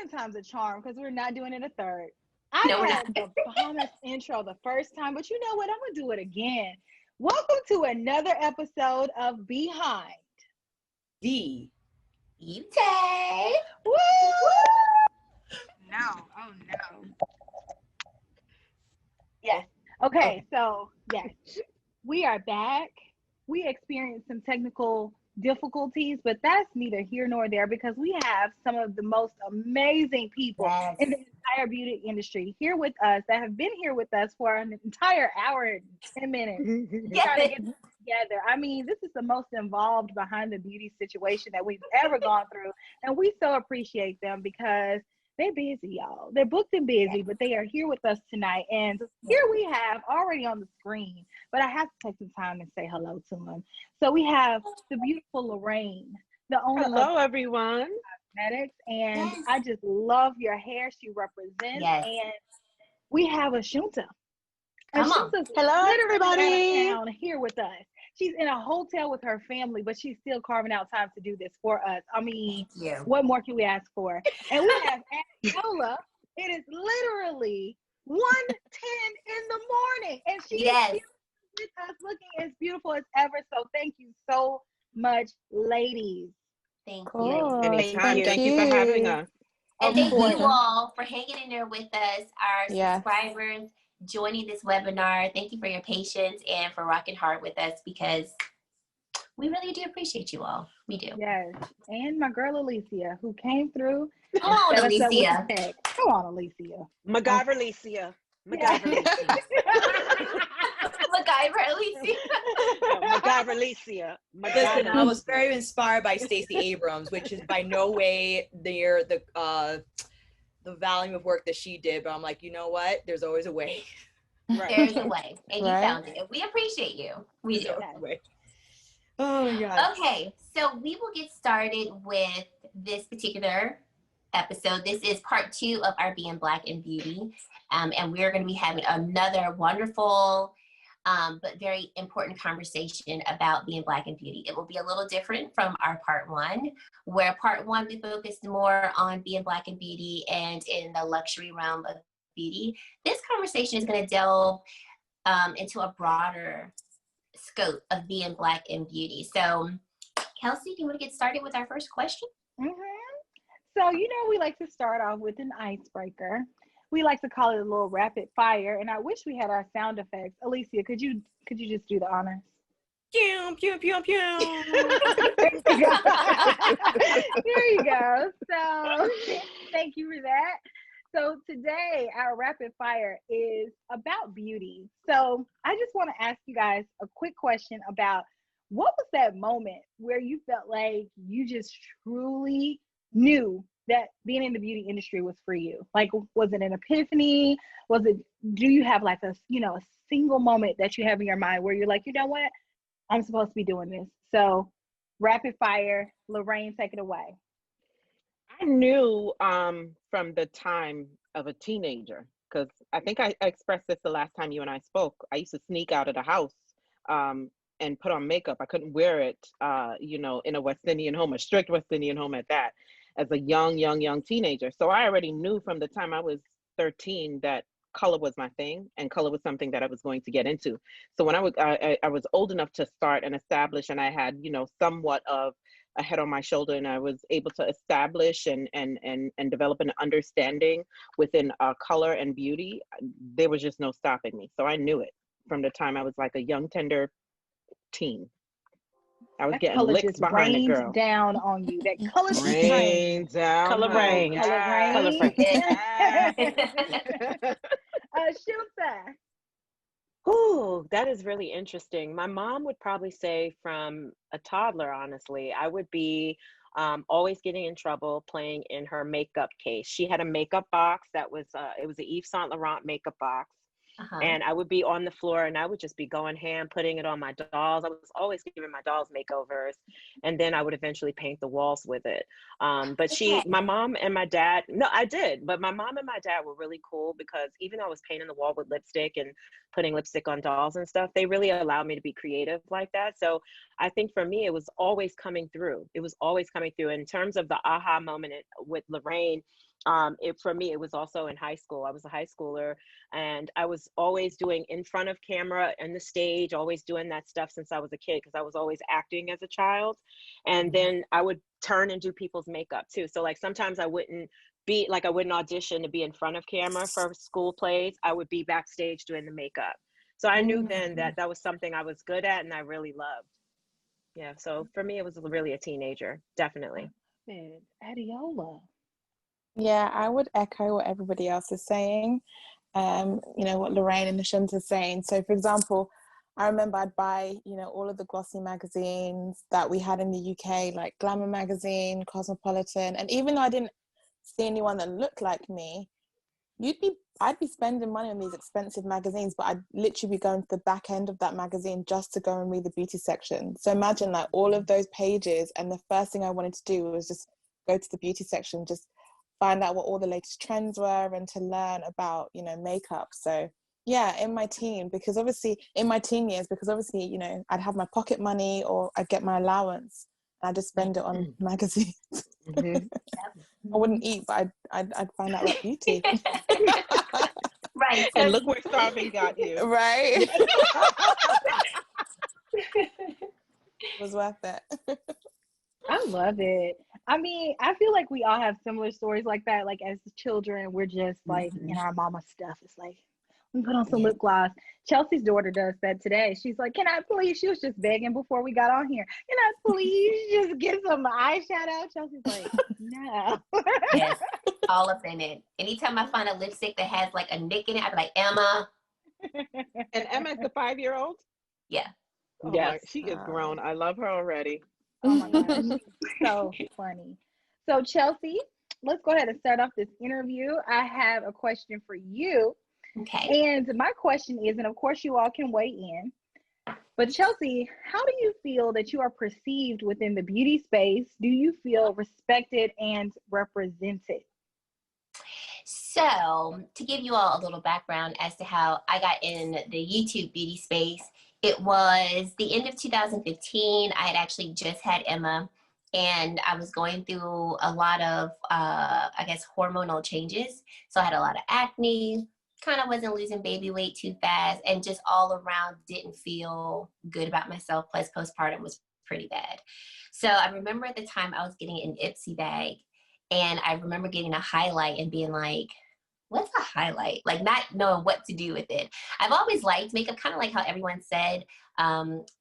second time's a charm because we're not doing it a third. No, I we're had not. the bombest intro the first time, but you know what? I'm going to do it again. Welcome to another episode of Behind the Beauty. Woo! No. Oh, no. Yes. Okay, so, yes. We are back. We experienced some technical difficulties, but that's neither here nor there because we have some of the most amazing people in the entire beauty industry here with us that have been here with us for an entire hour and 10 minutes trying to get this together. I mean, this is the most involved behind the beauty situation that we've ever gone through, and we so appreciate them because they're busy, y'all. They're booked and busy, but they are here with us tonight. And here we have already on the screen, but I have to take some time and say hello to them. So we have the beautiful Loraine, the owner Hello, of everyone. Cosmetics, and I just love your hair. She represents, and we have Ashunta. Ashunta's hello, everybody. Out of town here with us. She's in a hotel with her family, but she's still carving out time to do this for us. I mean, what more can we ask for? And we have Adeola. It is literally 1:10 in the morning, and she is with us, looking as beautiful as ever. So thank you so much, ladies. Thank you. Anytime. Thank you for having us. And thank you all for hanging in there with us, our subscribers, joining this webinar. Thank you for your patience and for rocking hard with us because we really do appreciate you all. We do. Yes. And my girl Alicia, who came through. Come on, Alicia. Come on, Alicia. MacGyver Alicia. MacGyver Alicia. MacGyver Alicia. MacGyver Alicia. Listen, I was very inspired by Stacey Abrams, which is by no way near the volume of work that she did, but I'm like, you know what? There's always a way. Right. There's a way, and you found it. We appreciate you. We do. Oh my God. Okay, so we will get started with this particular episode. This is part 2 of our Being Black in Beauty, and we're going to be having another wonderful but very important conversation about being Black in beauty. It will be a little different from our part 1, where part 1 we focused more on being Black in beauty and in the luxury realm of beauty. This conversation is going to delve into a broader scope of being Black in beauty. So, Kelsey, do you want to get started with our first question? So, you know, we like to start off with an icebreaker. We like to call it a little rapid fire, and I wish we had our sound effects. Alicia, could you just do the honors? Pew, pew, pew, pew. There you go. So thank you for that. So today our rapid fire is about beauty. So I just want to ask you guys a quick question about what was that moment where you felt like you just truly knew that being in the beauty industry was for you? Like, was it an epiphany? Do you have like a single moment that you have in your mind where you're like, you know what, I'm supposed to be doing this? So rapid fire, Loraine, take it away. I knew from the time of a teenager, because I think I expressed this the last time you and I spoke. I used to sneak out of the house and put on makeup. I couldn't wear it, in a West Indian home, a strict West Indian home at that, as a young teenager. So I already knew from the time I was 13 that color was my thing, and color was something that I was going to get into. So when I was old enough to start and establish, and I had, somewhat of a head on my shoulder, and I was able to establish and develop an understanding within color and beauty, there was just no stopping me. So I knew it from the time I was like a young, tender teen. I was getting licked behind the girl. Down on you. That color rain down. Color rain. Color rain. Ashunta. Ooh, that is really interesting. My mom would probably say from a toddler, honestly, I would be always getting in trouble playing in her makeup case. She had a makeup box that was, it was an Yves Saint Laurent makeup box. And I would be on the floor and I would just be going ham, putting it on my dolls. I was always giving my dolls makeovers, and then I would eventually paint the walls with it. But my mom and my dad, no, I did, but my mom and my dad were really cool because even though I was painting the wall with lipstick and putting lipstick on dolls and stuff, they really allowed me to be creative like that. So I think for me, it was always coming through. It was always coming through. In terms of the aha moment with Loraine, For me, it was also in high school. I was a high schooler, and I was always doing in front of camera and the stage, always doing that stuff since I was a kid, because I was always acting as a child. And then I would turn and do people's makeup too. So like sometimes I wouldn't audition to be in front of camera for school plays. I would be backstage doing the makeup. So I knew then that that was something I was good at and I really loved. Yeah, so for me, it was really a teenager, definitely. Adeola. Yeah, I would echo what everybody else is saying. You know, what Loraine and Ashunta are saying. So for example, I remember I'd buy, you know, all of the glossy magazines that we had in the UK, like Glamour magazine, Cosmopolitan, and even though I didn't see anyone that looked like me, I'd be spending money on these expensive magazines, but I'd literally be going to the back end of that magazine just to go and read the beauty section. So imagine like all of those pages, and the first thing I wanted to do was just go to the beauty section, just find out what all the latest trends were and to learn about, you know, makeup. So yeah, in my teen years, because obviously, you know, I'd have my pocket money or I'd get my allowance and I'd just spend it on magazines. I wouldn't eat, but I'd find out about beauty. Right. And look where starving got you. Right. It was worth it. I love it. I mean, I feel like we all have similar stories like that. Like as children, we're just like in our mama stuff. It's like, let me put on some lip gloss. Chelsea's daughter does that today. She's like, can I please? She was just begging before we got on here. Can I please just get some eyeshadow? Chelsea's like, no. Yes, all up in it. Anytime I find a lipstick that has like a nick in it, I'd be like, Emma. And Emma's the 5-year-old? Yeah. Oh Yes. my, she is grown. I love her already. Oh my gosh, she's so funny. So Chelsea, let's go ahead and start off this interview. I have a question for you. Okay. And my question is, and of course you all can weigh in, but Chelsea, how do you feel that you are perceived within the beauty space? Do you feel respected and represented? So to give you all a little background as to how I got in the YouTube beauty space, it was the end of 2015. I had actually just had Emma, and I was going through a lot of, I guess, hormonal changes. So I had a lot of acne, kind of wasn't losing baby weight too fast, and just all around didn't feel good about myself. Plus postpartum was pretty bad. So I remember at the time I was getting an Ipsy bag, and I remember getting a highlight and being like, what's a highlight? Like not knowing what to do with it. I've always liked makeup, kind of like how everyone said,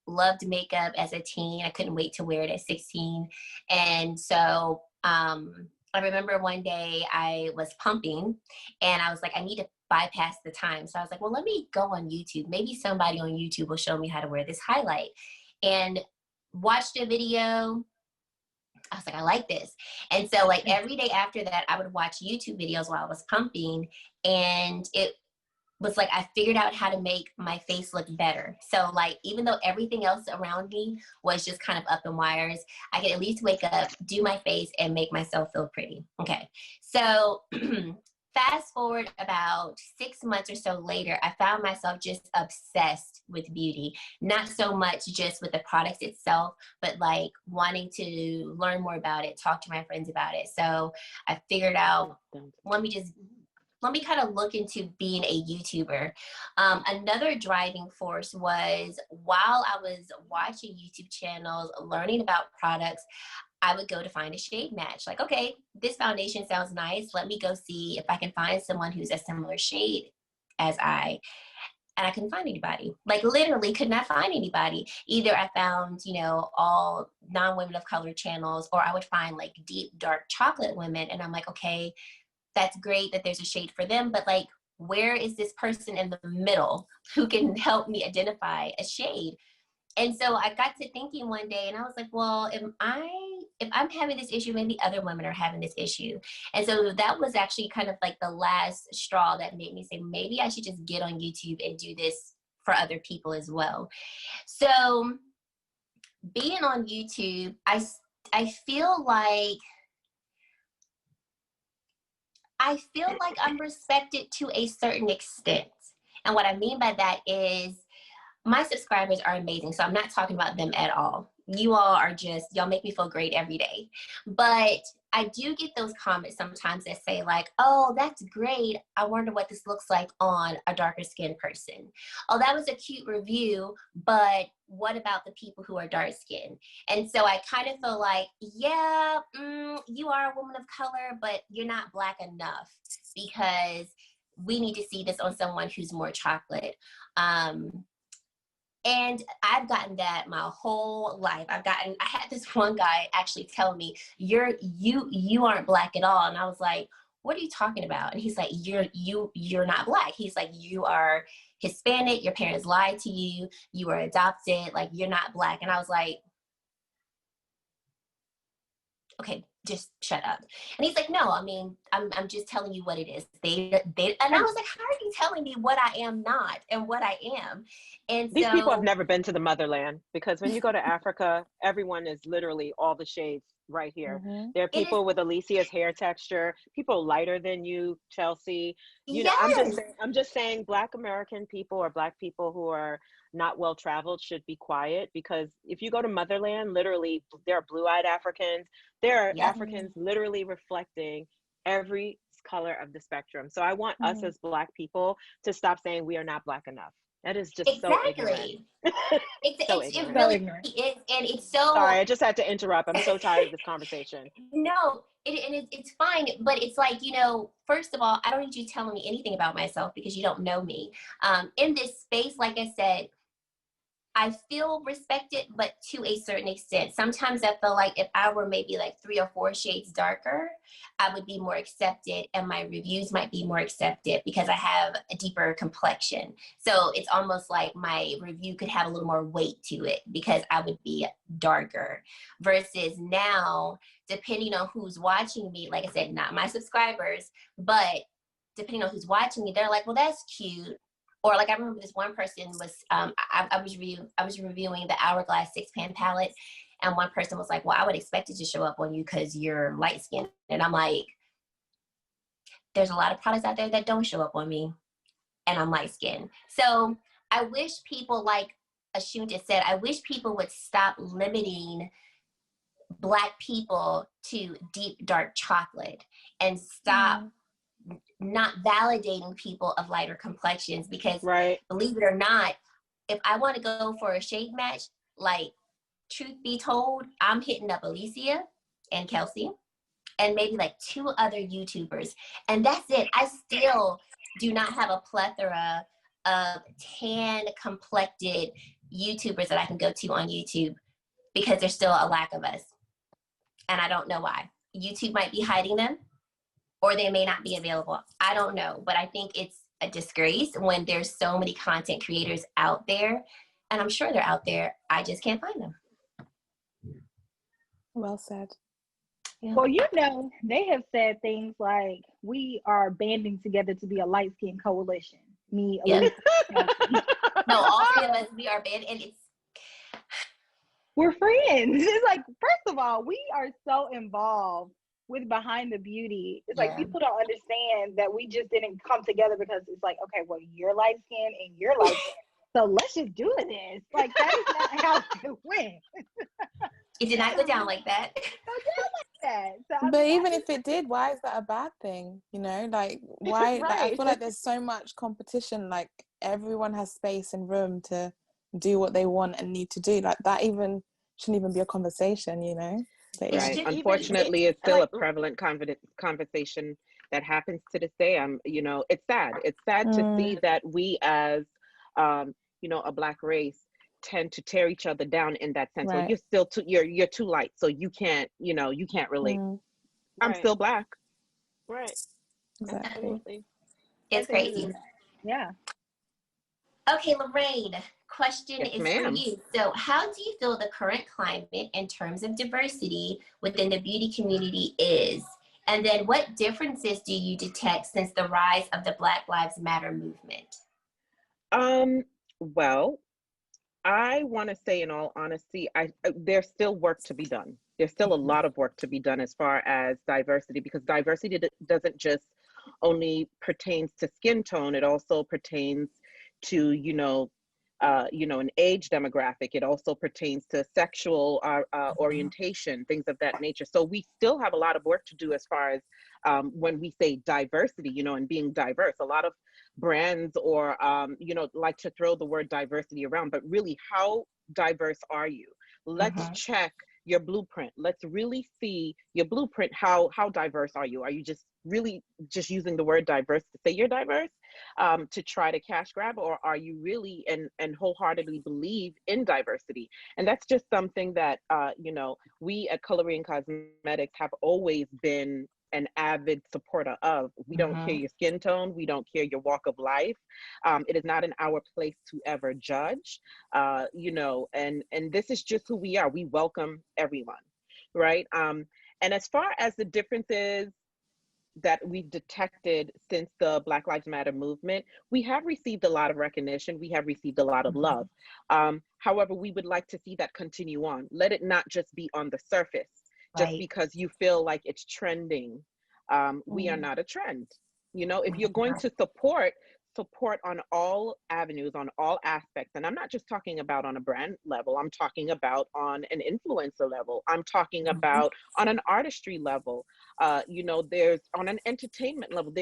loved makeup as a teen. I couldn't wait to wear it at 16. And so I remember one day I was pumping and I was like, I need to bypass the time. So I was like, well, let me go on YouTube. Maybe somebody on YouTube will show me how to wear this highlight. And watched a video. I was like, I like this. And so like every day after that, I would watch YouTube videos while I was pumping. And it was like, I figured out how to make my face look better. So like, even though everything else around me was just kind of up in wires, I could at least wake up, do my face, and make myself feel pretty. Okay. So fast forward about 6 months or so later, I found myself just obsessed with beauty. Not so much just with the products itself, but like wanting to learn more about it, talk to my friends about it. So I figured out, let me kind of look into being a YouTuber. Another driving force was while I was watching YouTube channels, learning about products, I would go to find a shade match. Like, okay, this foundation sounds nice. Let me go see if I can find someone who's a similar shade as I. And I couldn't find anybody. Like literally could not find anybody. Either I found, you know, all non-women of color channels, or I would find like deep, dark chocolate women. And I'm like, okay, that's great that there's a shade for them. But like, where is this person in the middle who can help me identify a shade? And so I got to thinking one day and I was like, well, if I'm having this issue, maybe other women are having this issue. And so that was actually kind of like the last straw that made me say, maybe I should just get on YouTube and do this for other people as well. So being on YouTube, I feel like I'm respected to a certain extent. And what I mean by that is my subscribers are amazing. So I'm not talking about them at all. You all are just, y'all make me feel great every day. But I do get those comments sometimes that say like, oh, that's great. I wonder what this looks like on a darker skinned person. Oh, that was a cute review, but what about the people who are dark skinned? And so I kind of feel like, yeah, you are a woman of color, but you're not Black enough, because we need to see this on someone who's more chocolate. And I've gotten that my whole life. I had this one guy actually tell me, you aren't Black at all. And I was like, what are you talking about? And he's like, you're not Black. He's like, you are Hispanic. Your parents lied to you. You were adopted. Like, you're not Black. And I was like, okay, just shut up. And he's like, no, I mean, I'm just telling you what it is. And I was like, how are you telling me what I am not and what I am? And These people have never been to the motherland, because when you go to Africa, everyone is literally all the shades right here. There are people with Alicia's hair texture, people lighter than you, Chelsea. You know, I'm just saying Black American people or Black people who are not well traveled should be quiet, because if you go to motherland, literally there are blue-eyed Africans. There are Africans literally reflecting every color of the spectrum. So I want us as Black people to stop saying we are not Black enough. That is just so ignorant. It really is, and it's so. Sorry, I just had to interrupt. I'm so tired of this conversation. No, it's fine, but it's like, you know, first of all, I don't need you telling me anything about myself because you don't know me. In this space, like I said, I feel respected, but to a certain extent. Sometimes I feel like if I were maybe like 3 or 4 shades darker, I would be more accepted, and my reviews might be more accepted because I have a deeper complexion. So it's almost like my review could have a little more weight to it because I would be darker. Versus now, depending on who's watching me, like I said, not my subscribers, but depending on who's watching me, they're like, well, that's cute. Or like I remember this one person was, I was reviewing the Hourglass 6-pan palette, and one person was like, well, I would expect it to show up on you because you're light skinned. And I'm like, there's a lot of products out there that don't show up on me, and I'm light skinned. So I wish people, like Ashunta said, I wish people would stop limiting Black people to deep, dark chocolate and stop not validating people of lighter complexions, because believe it or not, if I want to go for a shade match, like, truth be told, I'm hitting up Alicia and Kelsee and maybe like 2 other YouTubers, and that's it. I still do not have a plethora of tan complected YouTubers that I can go to on YouTube, because there's still a lack of us, and I don't know why. YouTube might be hiding them, or they may not be available. I don't know, but I think it's a disgrace when there's so many content creators out there, and I'm sure they're out there. I just can't find them. Well said. Yeah. Well, you know, they have said things like, we are banding together to be a light-skinned coalition. Me, Elise. No, all 3 of us, we are band, and we're friends. It's like, first of all, we are so involved with Behind the Beauty. It's like, people don't understand that we just didn't come together because it's like, okay, well, you're light skinned and you're light skinned, so let's just do this. Like, that is not how it went. It did not go down like that. So, but even if it did, why is that a bad thing? You know, like, why? Like, I feel like there's so much competition. Like, everyone has space and room to do what they want and need to do. Like, that even shouldn't even be a conversation, you know? Right. Unfortunately, it's still a prevalent conversation that happens to this day. You know, it's sad. It's sad to see that we as, you know, a Black race tend to tear each other down in that sense. Well, you're still you're too light, so you can't, you know, you can't relate. I'm still Black. Right. Exactly. It's crazy. Yeah. Okay, Loraine, question is for you. So how do you feel the current climate in terms of diversity within the beauty community is? And then what differences do you detect since the rise of the Black Lives Matter movement? Well, I want to say, in all honesty, there's still work to be done. There's still a lot of work to be done as far as diversity, because diversity doesn't just only pertains to skin tone. It also pertains to, you know, you know, an age demographic. It also pertains to sexual orientation, things of that nature. So we still have a lot of work to do as far as when we say diversity, you know, and being diverse. A lot of brands or, you know, like to throw the word diversity around, but really, how diverse are you? Let's check your blueprint. Let's really see your blueprint. How diverse are you? Are you just really just using the word diverse to say you're diverse, to try to cash grab, or are you really and wholeheartedly believe in diversity? And that's just something that you know, we at Coloured Raine Cosmetics have always been an avid supporter of. We don't care your skin tone, we don't care your walk of life. It is not in our place to ever judge, you know, and this is just who we are. We welcome everyone, right? And as far as the differences that we've detected since the Black Lives Matter movement, we have received a lot of recognition. We have received a lot of love. However, we would like to see that continue on. Let it not just be on the surface, just because you feel like it's trending. We are not a trend. You know, if you're going to support on all avenues, on all aspects, and I'm not just talking about on a brand level, I'm talking about on an influencer level, I'm talking about on an artistry level, you know, there's on an entertainment level,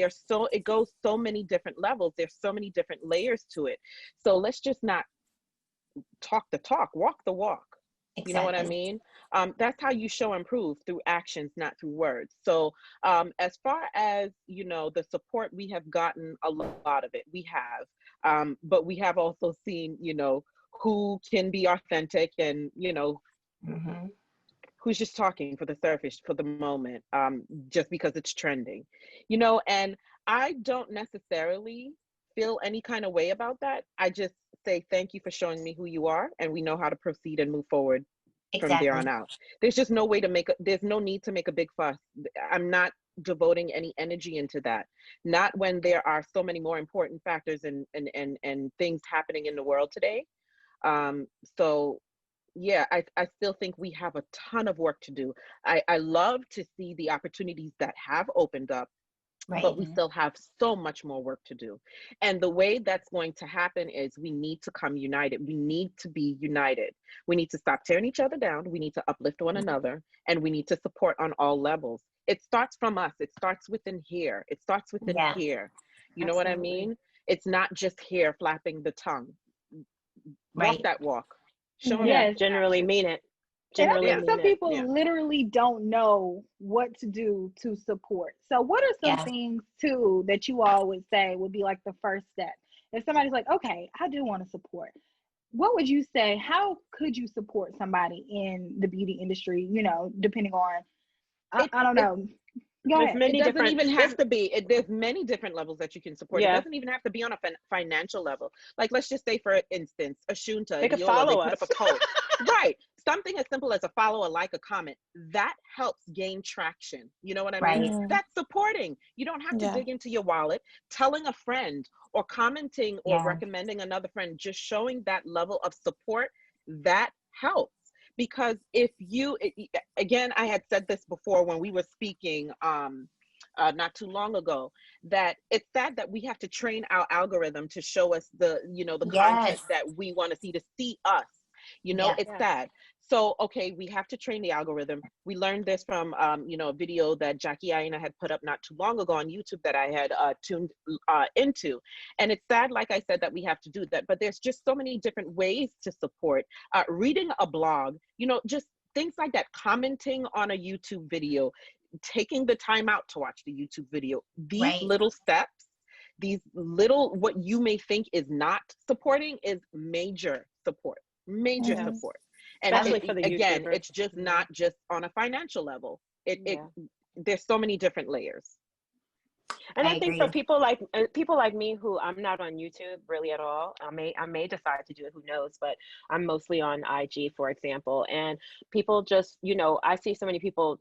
it goes so many different levels, there's so many different layers to it. So let's just not talk the talk, walk the walk. You know what I mean? That's how you show and prove, through actions, not through words. So as far as, you know, the support, we have gotten a lot of it. We have, but we have also seen, you know, who can be authentic and, you know, who's just talking for the surface for the moment, just because it's trending, you know. And I don't necessarily feel any kind of way about that. I just say thank you for showing me who you are, and we know how to proceed and move forward from there on out. There's just no way to there's no need to make a big fuss. I'm not devoting any energy into that, not when there are so many more important factors and things happening in the world today. So yeah, I still think we have a ton of work to do. I love to see the opportunities that have opened up, but we still have so much more work to do. And the way that's going to happen is we need to come united. We need to be united. We need to stop tearing each other down. We need to uplift one another, and we need to support on all levels. It starts from us. It starts within here. It starts within here. You know what I mean? It's not just here flapping the tongue. Walk that walk. Show them. Generally mean it. And I think some people literally don't know what to do to support. So what are some things too that you all would say would be like the first step? If somebody's like, okay, I do want to support, what would you say? How could you support somebody in the beauty industry, you know, depending on, I don't know. It doesn't even have to be. There's many different levels that you can support. It doesn't even have to be on a financial level. Like, let's just say, for instance, Ashunta, they could follow us. Put up a post. Right. Something as simple as a follow, a like, a comment. That helps gain traction. You know what I mean? That's supporting. You don't have to dig into your wallet. Telling a friend or commenting or recommending another friend, just showing that level of support, that helps. Because if you, again, I had said this before when we were speaking not too long ago, that it's sad that we have to train our algorithm to show us the, you know, the content that we want to see us, you know, it's sad. So, okay, we have to train the algorithm. We learned this from, you know, a video that Jackie Aina had put up not too long ago on YouTube that I had tuned into. And it's sad, like I said, that we have to do that. But there's just so many different ways to support. Reading a blog, you know, just things like that. Commenting on a YouTube video, taking the time out to watch the YouTube video. These little steps, these little, what you may think is not supporting is major support, major support. And especially for the again, YouTubers. it's just not just on a financial level. There's so many different layers. And I think for people like me, who I'm not on YouTube really at all. I may decide to do it, who knows, but I'm mostly on IG, for example. And people just, you know, I see so many people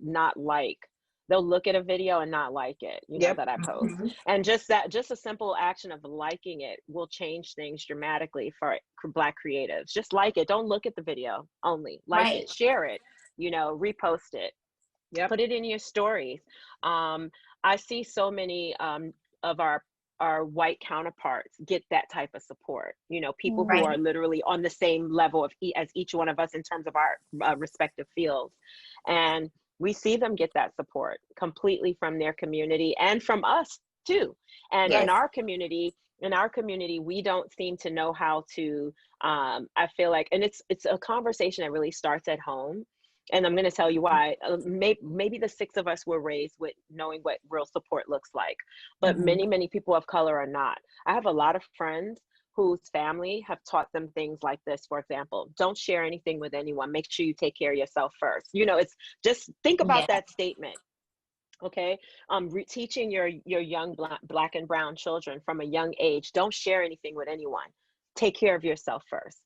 they'll look at a video and not like it, you know, that I post. And just a simple action of liking it will change things dramatically for Black creatives. Just like it. Don't look at the video only. Like it, share it, you know, repost it. Put it in your stories. I see so many of our our white counterparts get that type of support. You know, people who Right. are literally on the same level of as each one of us in terms of our respective fields, and we see them get that support completely from their community and from us too. And Yes. in our community, we don't seem to know how to, I feel like, and it's a conversation that really starts at home. And I'm going to tell you why. Maybe the 6 of us were raised with knowing what real support looks like, but many people of color are not. I have a lot of friends whose family have taught them things like this. For example, don't share anything with anyone. Make sure you take care of yourself first. You know, it's just think about that statement. Okay. Teaching your young black and brown children from a young age, don't share anything with anyone. Take care of yourself first.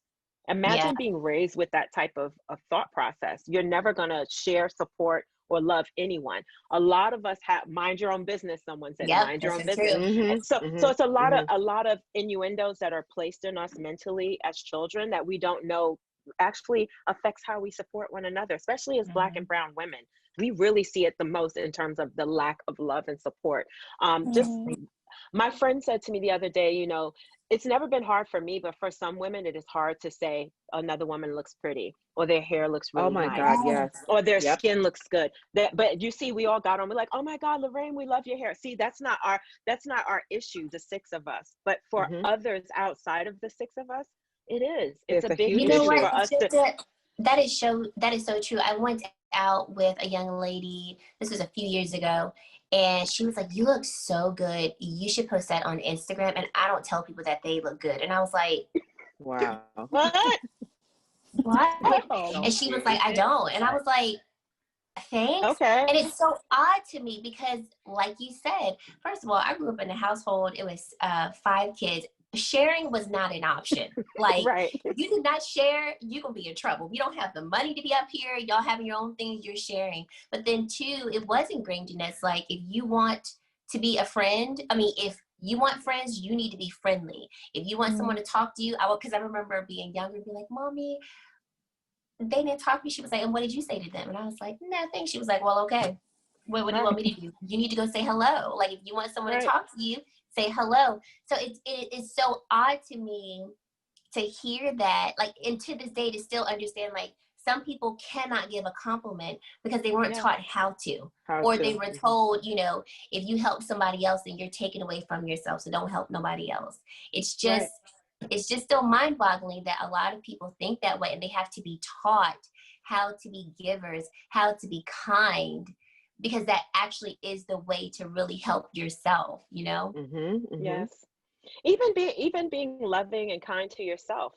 Imagine being raised with that type of thought process. You're never going to share, support, or love anyone. A lot of us have mind your own business. Someone said, mind your own business. So it's a lot of innuendos that are placed in us mentally as children that we don't know actually affects how we support one another, especially as Black and brown women. We really see it the most in terms of the lack of love and support. Just my friend said to me the other day, you know, it's never been hard for me, but for some women, it is hard to say another woman looks pretty, or their hair looks really nice. God, yes. Or their skin looks good. But you see, we all got on. We're like, oh my God, Loraine, we love your hair. See, that's not our issue, the 6 of us. But for others outside of the 6 of us, it is. It's a big issue for us to. That is so true. I went out with a young lady. This was a few years ago. And she was like, you look so good. You should post that on Instagram. And I don't tell people that they look good. And I was like, wow. What? And she was like, I don't. And I was like, thanks. Okay. And it's so odd to me because, like you said, first of all, I grew up in a household. It was 5 kids. Sharing was not an option. Like, you did not share, you're going to be in trouble. We don't have the money to be up here. Y'all having your own things, you're sharing. But then 2, it was ingrained in us. Like, if you want to be a friend, if you want friends, you need to be friendly. If you want someone to talk to you, because I remember being younger and be like, Mommy, they didn't talk to me. She was like, and what did you say to them? And I was like, nothing. She was like, well, okay. What do you want me to do? You need to go say hello. Like, if you want someone to talk to you, say hello. So it is so odd to me to hear that, like, and to this day to still understand, like, some people cannot give a compliment because they weren't taught how to. They were told, you know, if you help somebody else, then you're taking away from yourself. So don't help nobody else. It's just, it's just still mind boggling that a lot of people think that way, and they have to be taught how to be givers, how to be kind, because that actually is the way to really help yourself, you know? Yes. Even being loving and kind to yourself.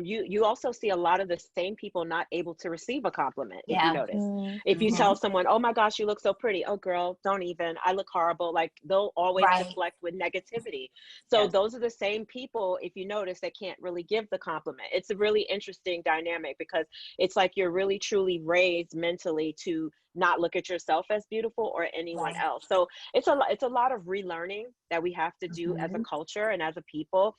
You also see a lot of the same people not able to receive a compliment, if you notice. If you tell someone, oh my gosh, you look so pretty. Oh girl, don't even, I look horrible. Like, they'll always deflect with negativity. So those are the same people, if you notice, that can't really give the compliment. It's a really interesting dynamic because it's like you're really truly raised mentally to not look at yourself as beautiful or anyone else. So it's a lot of relearning that we have to do as a culture and as a people.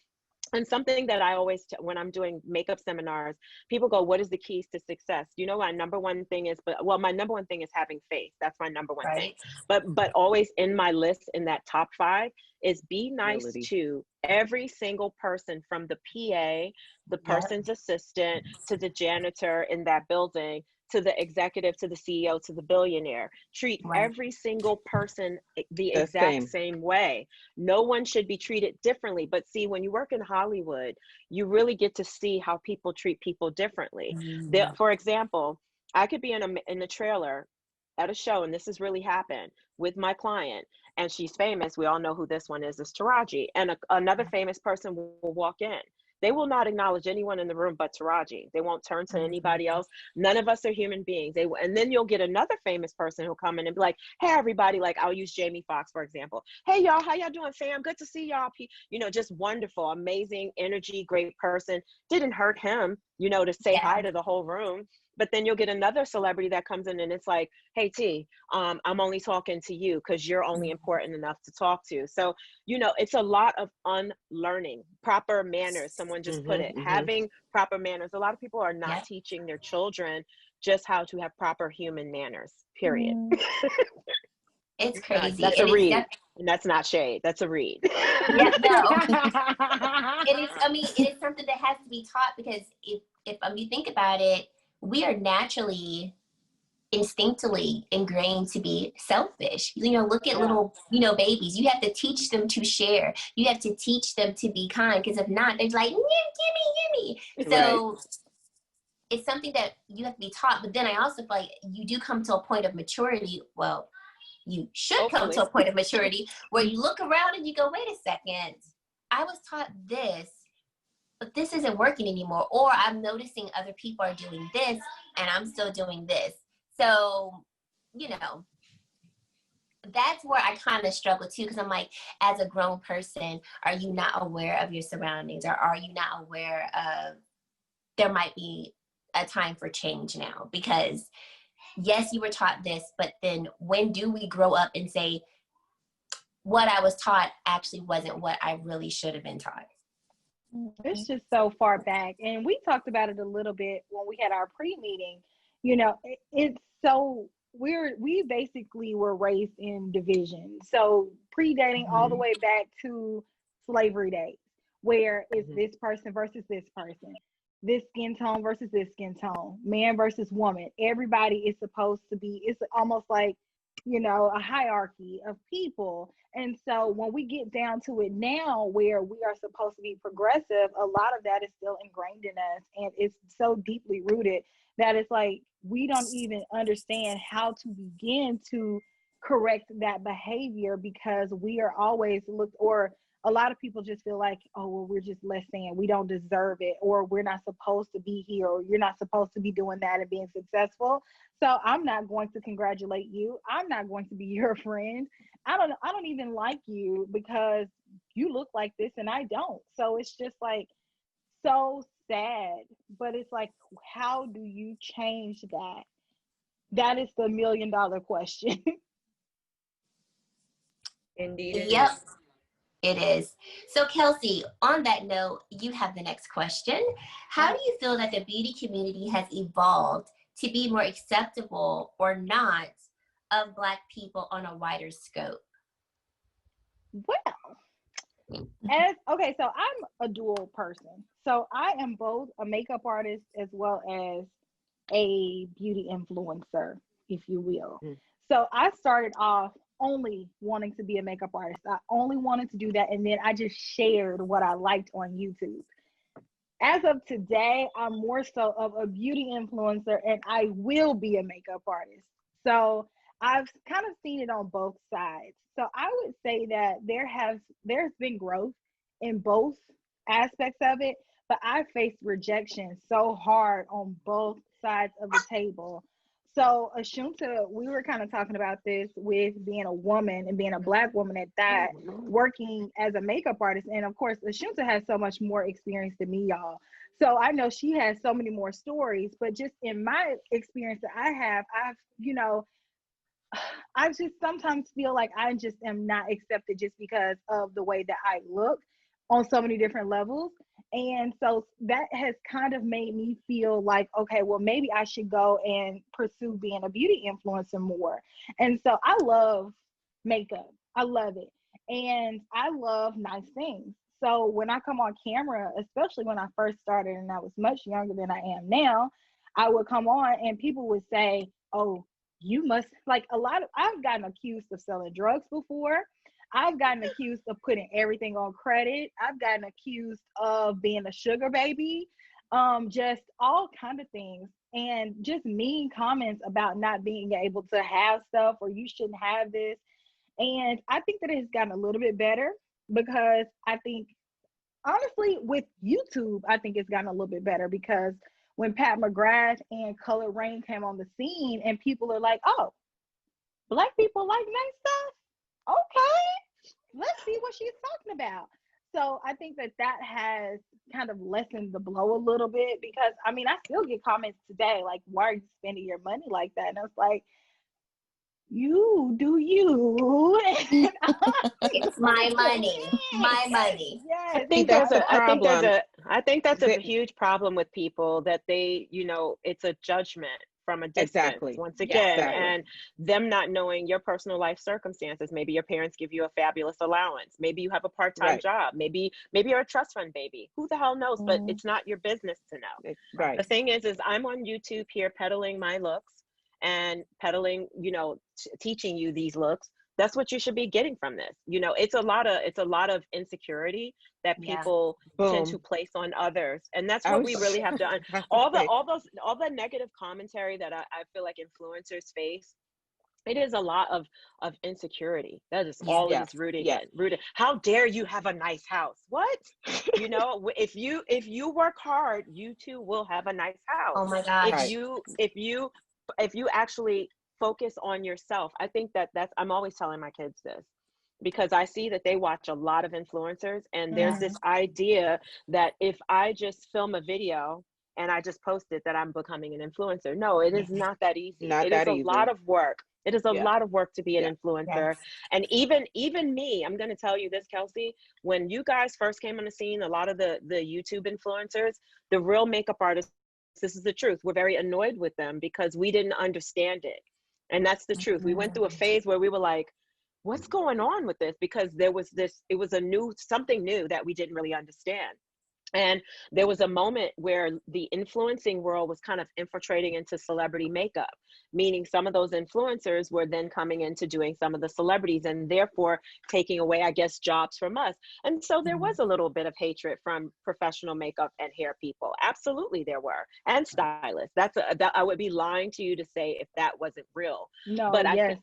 And something that I always, when I'm doing makeup seminars, people go, what is the keys to success? You know, my number one thing is, my number one thing is having faith. That's my number one thing. But always in my list, in that top 5, is be nice to every single person, from the PA, the person's assistant, to the janitor in that building, to the executive, to the CEO, to the billionaire. Treat every single person the exact same way. No one should be treated differently. But see, when you work in Hollywood, you really get to see how people treat people differently. For example, I could be in a trailer at a show, and this has really happened with my client, and she's famous. We all know who this one is Taraji. And another famous person will walk in. They will not acknowledge anyone in the room but Taraji. They won't turn to anybody else. None of us are human beings. And then you'll get another famous person who'll come in and be like, hey, everybody, like, I'll use Jamie Foxx, for example. Hey, y'all, how y'all doing, fam? Good to see y'all. You know, just wonderful, amazing energy, great person. Didn't hurt him, you know, to say hi to the whole room. But then you'll get another celebrity that comes in and it's like, hey, T, I'm only talking to you because you're only important enough to talk to. So, you know, it's a lot of unlearning proper manners. Someone just put it, having proper manners. A lot of people are not teaching their children just how to have proper human manners, period. It's crazy. That's a read. And that's not shade. That's a read. Yeah, no. It is, I mean, it is something that has to be taught, because if you think about it, we are naturally, instinctively ingrained to be selfish. You know, look at little, you know, babies. You have to teach them to share. You have to teach them to be kind, because if not, they're like, gimme. So it's something that you have to be taught. But then I also feel like you do come to a point of maturity. Well, you should come to a point of maturity where you look around and you go, wait a second, I was taught this, but this isn't working anymore. Or I'm noticing other people are doing this and I'm still doing this. So, you know, that's where I kind of struggle too, because I'm like, as a grown person, are you not aware of your surroundings, or are you not aware of there might be a time for change now? Because yes, you were taught this, but then when do we grow up and say, what I was taught actually wasn't what I really should have been taught? It's just so far back. And we talked about it a little bit when we had our pre-meeting. You know, it's so we basically were raised in division. So predating all the way back to slavery days, where it's this person versus this person, this skin tone versus this skin tone, man versus woman. Everybody is supposed to be, it's almost like, you know, a hierarchy of people. And so when we get down to it now, where we are supposed to be progressive, a lot of that is still ingrained in us. And it's so deeply rooted that it's like, we don't even understand how to begin to correct that behavior, because we are always looked, or a lot of people just feel like, oh, well, we're just less than, we don't deserve it, or we're not supposed to be here, or you're not supposed to be doing that and being successful. So I'm not going to congratulate you. I'm not going to be your friend. I don't even like you because you look like this and I don't. So it's just like so sad. But it's like, how do you change that? That is the $1 million question. Indeed. Yep. It is. So Kelsee, on that note, you have the next question. How do you feel that the beauty community has evolved to be more acceptable or not of Black people on a wider scope? Well, so I'm a dual person. So I am both a makeup artist as well as a beauty influencer, if you will. So I started off only wanting to be a makeup artist. I only wanted to do that. And then I just shared what I liked on YouTube. As of today, I'm more so of a beauty influencer, and I will be a makeup artist. So I've kind of seen it on both sides. So I would say that there's been growth in both aspects of it, but I faced rejection so hard on both sides of the table. So Ashunta, we were kind of talking about this with being a woman and being a Black woman at that, working as a makeup artist. And of course, Ashunta has so much more experience than me, y'all. So I know she has so many more stories, but just in my experience that I have, I just sometimes feel like I just am not accepted just because of the way that I look on so many different levels. And so that has kind of made me feel like, okay, well, maybe I should go and pursue being a beauty influencer more. And so I love makeup. I love it. And I love nice things. So when I come on camera, especially when I first started and I was much younger than I am now, I would come on and people would say, oh, you must, like I've gotten accused of selling drugs before. I've gotten accused of putting everything on credit. I've gotten accused of being a sugar baby, just all kind of things. And just mean comments about not being able to have stuff, or you shouldn't have this. And I think that it has gotten a little bit better, because I think, honestly, with YouTube, I think it's gotten a little bit better, because when Pat McGrath and Coloured Raine came on the scene and people are like, oh, Black people like nice stuff? Okay, let's see what she's talking about. So I think that has kind of lessened the blow a little bit, because I mean, I still get comments today like, why are you spending your money like that? And it's like, you do you. It's my money. My money. Yes. I think that's a huge problem with people, that they, it's a judgment from a distance, Exactly. once again, Exactly. and them not knowing your personal life circumstances. Maybe your parents give you a fabulous allowance. Maybe you have a part-time Right. job. Maybe you're a trust fund baby. Who the hell knows? But it's not your business to know. Right. The thing is I'm on YouTube here peddling my looks and peddling, teaching you these looks. That's what you should be getting from this. It's a lot of insecurity that people tend to place on others, and that's what we really have to all the negative commentary that I feel like influencers face. It is a lot of insecurity. That is all it is rooted in. How dare you have a nice house? What? If you work hard, you too will have a nice house. Oh my gosh. If you actually focus on yourself, I think that's, I'm always telling my kids this, because I see that they watch a lot of influencers, and there's this idea that if I just film a video and I just post it, that I'm becoming an influencer. No, it is not that easy. It is a lot of work. It is a lot of work to be an influencer. And even me, I'm going to tell you this, Kelsey, when you guys first came on the scene, a lot of the YouTube influencers, the real makeup artists, this is the truth, we're very annoyed with them because we didn't understand it. And that's the truth. We went through a phase where we were like, what's going on with this? Because there was it was something new that we didn't really understand. And there was a moment where the influencing world was kind of infiltrating into celebrity makeup, meaning some of those influencers were then coming into doing some of the celebrities, and therefore taking away, I guess, jobs from us. And so there was a little bit of hatred from professional makeup and hair people. Absolutely there were, and stylists. That I would be lying to you to say if that wasn't real. No, but I think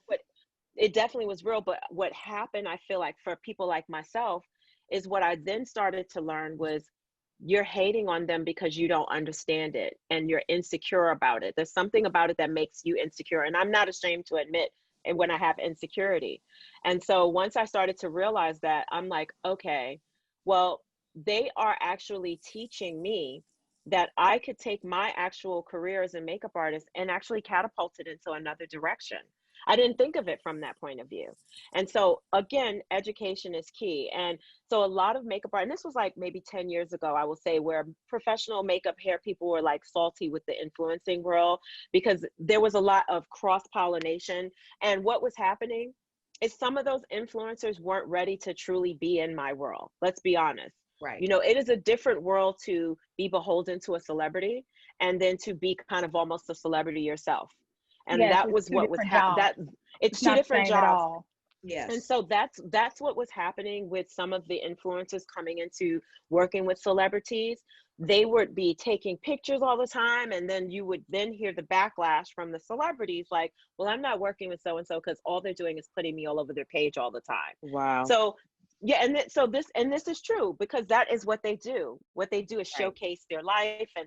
it definitely was real. But what happened, I feel like, for people like myself, is what I then started to learn was, you're hating on them because you don't understand it and you're insecure about it. There's something about it that makes you insecure. And I'm not ashamed to admit and when I have insecurity. And so once I started to realize that, I'm like, okay, well, they are actually teaching me that I could take my actual career as a makeup artist and actually catapult it into another direction. I didn't think of it from that point of view. And so again, education is key. And so a lot of makeup art, and this was like maybe 10 years ago, I will say, where professional makeup hair people were like salty with the influencing world, because there was a lot of cross-pollination. And what was happening is some of those influencers weren't ready to truly be in my world. Let's be honest. Right. It is a different world to be beholden to a celebrity and then to be kind of almost a celebrity yourself. And that was what was happening. It's two different jobs. Yes. And so that's what was happening with some of the influencers coming into working with celebrities. They would be taking pictures all the time, and then you would then hear the backlash from the celebrities like, well, I'm not working with so and so because all they're doing is putting me all over their page all the time. Wow. So yeah, and this is true, because that is what they do. What they do is showcase their life, and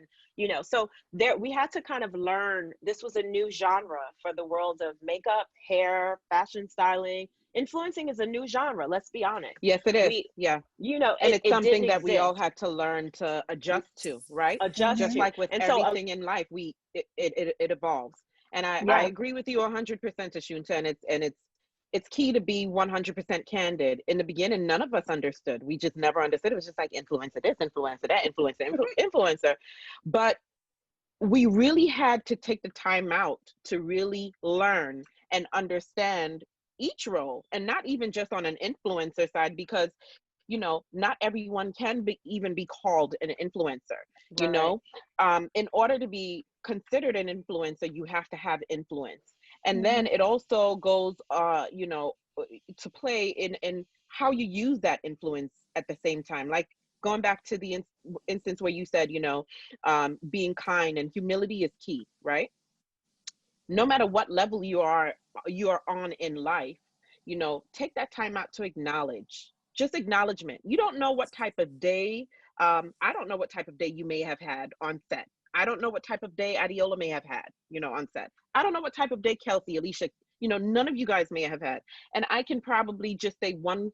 so there we had to kind of learn. This was a new genre for the world of makeup, hair, fashion styling. Influencing is a new genre. Let's be honest. Yes, it is. And it's something that we all had to learn to adjust to, right? Just like with everything in life, it evolves. And I agree with you 100%, Ashunta, and it's key to be 100% candid. In the beginning, none of us understood. We just never understood. It was just like influencer this, influencer that, influencer. But we really had to take the time out to really learn and understand each role, and not even just on an influencer side, because not everyone can even be called an influencer. In order to be considered an influencer, you have to have influence. And then it also goes, to play in how you use that influence at the same time. Like going back to the instance where you said, being kind and humility is key, right? No matter what level you are on in life, take that time out to acknowledge, just acknowledgement. You don't know what type of day, I don't know what type of day you may have had on set. I don't know what type of day Adeola may have had, on set. I don't know what type of day Kelsee, Alicia, none of you guys may have had. And I can probably just say one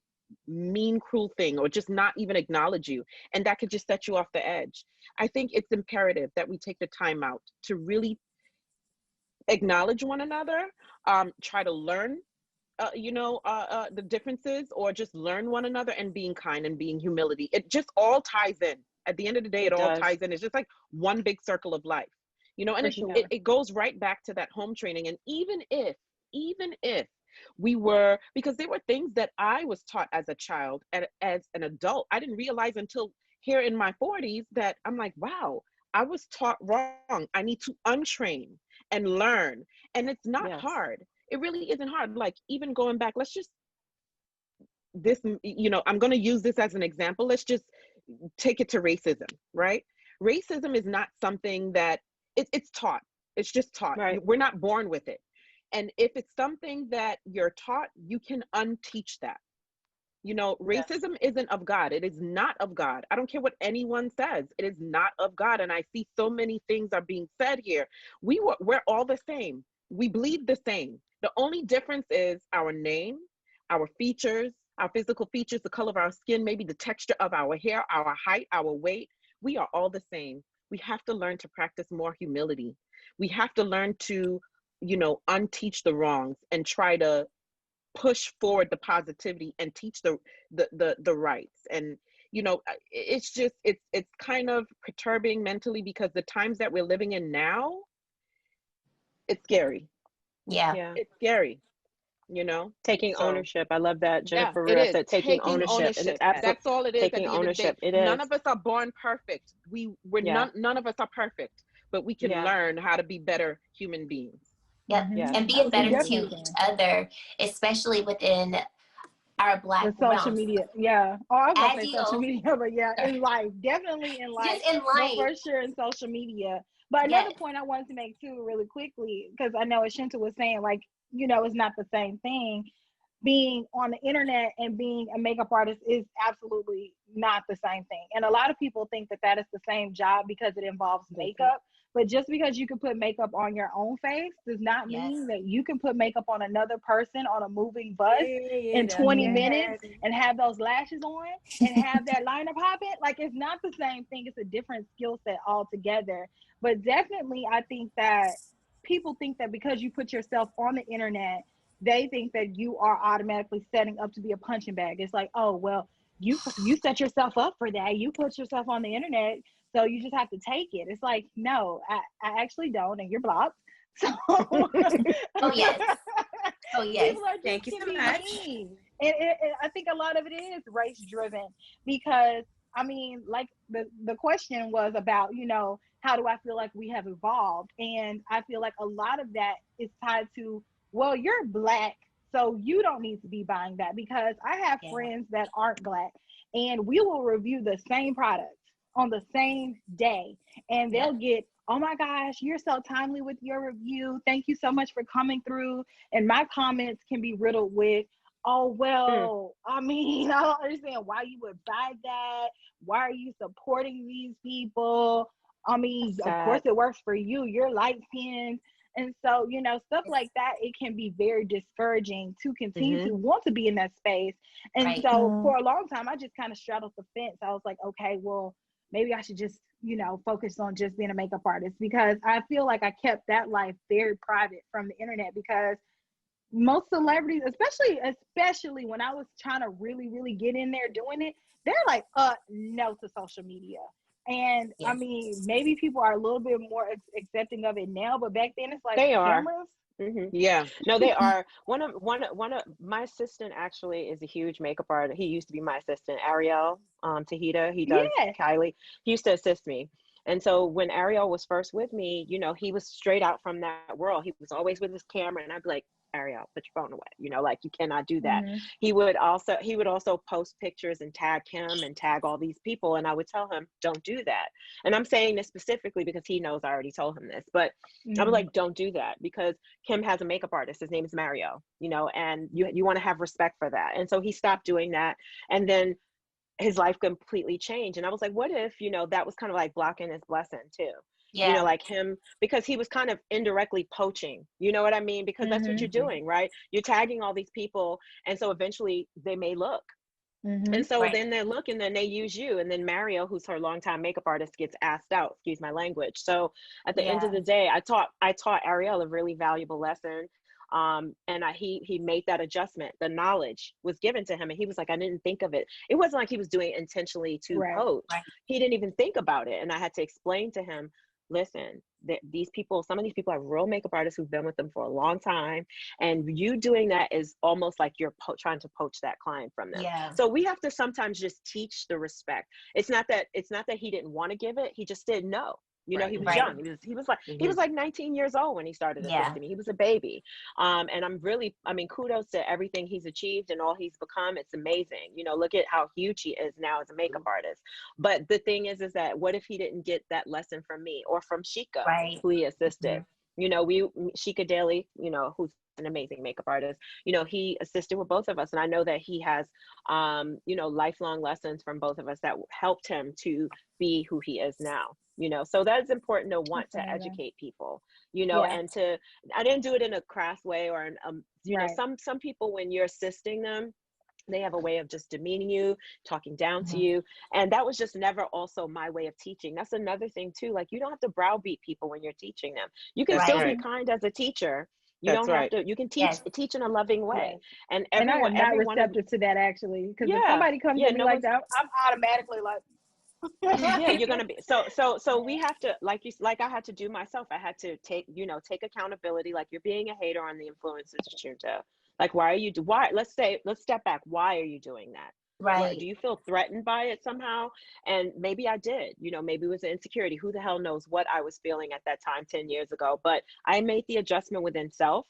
mean, cruel thing, or just not even acknowledge you. And that could just set you off the edge. I think it's imperative that we take the time out to really acknowledge one another, try to learn, the differences, or just learn one another, and being kind and being humility. It just all ties in. At the end of the day, it all ties in. It's just like one big circle of life. you know, and it goes right back to that home training. And even if we were, because there were things that I was taught as a child and as an adult, I didn't realize until here in my 40s that I'm like, wow, I was taught wrong. I need to untrain and learn. And it's not hard. It really isn't hard. Like, even going back, let's just, this, you know, I'm going to use this as an example. Let's just take it to racism, right? Racism is not something that it's taught. It's just taught. Right. We're not born with it. And if it's something that you're taught, you can unteach that. You know, racism isn't of God. It is not of God. I don't care what anyone says. It is not of God. And I see so many things are being said here. We're all the same. We bleed the same. The only difference is our name, our features, our physical features, the color of our skin, maybe the texture of our hair, our height, our weight. We are all the same. We have to learn to practice more humility. We have to learn to, you know, unteach the wrongs and try to push forward the positivity and teach the rights. And, you know, it's just, it's kind of perturbing mentally, because the times that we're living in now, it's scary. Yeah. It's scary, you know. Taking ownership. I love that Jennifer it Rivera is. said, taking ownership. And it's That's all it is. taking at the ownership. End of the It day. is. None of us are born perfect. None of us are perfect, but we can learn how to be better human beings. Yep. And being better to each other, especially within our Black social realms. media. Yeah. Oh, I was going to say social Adeola. media, but yeah, in life, definitely in life. Just in life. But for sure in social media. But another point I wanted to make too, really quickly, because I know Ashunta was saying, like, you know, it's not the same thing. Being on the internet and being a makeup artist is absolutely not the same thing. And a lot of people think that that is the same job because it involves makeup. But just because you can put makeup on your own face does not mean that you can put makeup on another person on a moving bus in 20 minutes and have those lashes on and have that liner popping. Like, it's not the same thing. It's a different skill set altogether. But definitely, I think that people think that because you put yourself on the internet, they think that you are automatically setting up to be a punching bag. It's like, oh, well, you set yourself up for that. You put yourself on the internet, so you just have to take it. It's like, no, I actually don't, and you're blocked. So, oh yes. Thank you so much. And I think a lot of it is race driven, because I mean, like the question was about, you know, how do I feel like we have evolved? And I feel like a lot of that is tied to, well, you're Black, so you don't need to be buying that, because I have friends that aren't Black, and we will review the same product on the same day, and they'll get, oh my gosh, you're so timely with your review. Thank you so much for coming through. And my comments can be riddled with, oh, well, I mean, I don't understand why you would buy that. Why are you supporting these people? I mean, of course it works for you. You're light skinned. And so, you know, stuff like that, it can be very discouraging to continue to want to be in that space. And so for a long time, I just kind of straddled the fence. I was like, okay, well, maybe I should just, you know, focus on just being a makeup artist, because I feel like I kept that life very private from the internet, because most celebrities, especially when I was trying to really, really get in there doing it, they're like, no to social media. And I mean, maybe people are a little bit more accepting of it now, but back then it's like they are. cameras. Yeah, no, they are. One of my assistant actually is a huge makeup artist. He used to be my assistant, Ariel Tahita. He does Kylie. He used to assist me. And so when Ariel was first with me, you know, he was straight out from that world. He was always with his camera, and I'd be like, Ariel, put your phone away. You know, like, you cannot do that. He would also post pictures and tag him and tag all these people. And I would tell him, don't do that. And I'm saying this specifically because he knows I already told him this, but I was like, don't do that, because Kim has a makeup artist. His name is Mario, you know, and you want to have respect for that. And so he stopped doing that. And then his life completely changed. And I was like, what if, you know, that was kind of like blocking his blessing too. You know, like him, because he was kind of indirectly poaching, you know what I mean? Because that's what you're doing, right? You're tagging all these people. And so eventually they may look. And so then they look, and then they use you. And then Mario, who's her longtime makeup artist, gets asked out, excuse my language. So at the end of the day, I taught Ariel a really valuable lesson. And he made that adjustment. The knowledge was given to him, and he was like, I didn't think of it. It wasn't like he was doing it intentionally to coach. He didn't even think about it. And I had to explain to him, listen, these people, some of these people have real makeup artists who've been with them for a long time, and you doing that is almost like you're trying to poach that client from them. Yeah. So we have to sometimes just teach the respect. It's not that he didn't want to give it, he just didn't know. You know, he was young. He was like 19 years old when he started assisting me. He was a baby. And I'm really, I mean, kudos to everything he's achieved and all he's become. It's amazing. You know, look at how huge he is now as a makeup artist. But the thing is that what if he didn't get that lesson from me or from Sheikah, who he assisted? You know, Sheikah Daly, you know, who's an amazing makeup artist, you know, he assisted with both of us. And I know that he has, you know, lifelong lessons from both of us that helped him to be who he is now. You know, so that's important to want to educate people, you know, and I didn't do it in a crass way or in, you know, some people, when you're assisting them, they have a way of just demeaning you, talking down to you. And that was just never also my way of teaching. That's another thing too. Like, you don't have to browbeat people when you're teaching them. You can still be kind as a teacher. You don't have to, you can teach in a loving way. And everyone, and I am not receptive to that, actually. Because if somebody comes to me like that, I'm automatically like, yeah, you're gonna be so we have to, like I had to do myself. I had to take accountability. Like, you're being a hater on the influencers, Ashunta. Like, let's step back. Why are you doing that? Right. Do you feel threatened by it somehow? And maybe I did, you know, maybe it was an insecurity. Who the hell knows what I was feeling at that time 10 years ago, but I made the adjustment within self.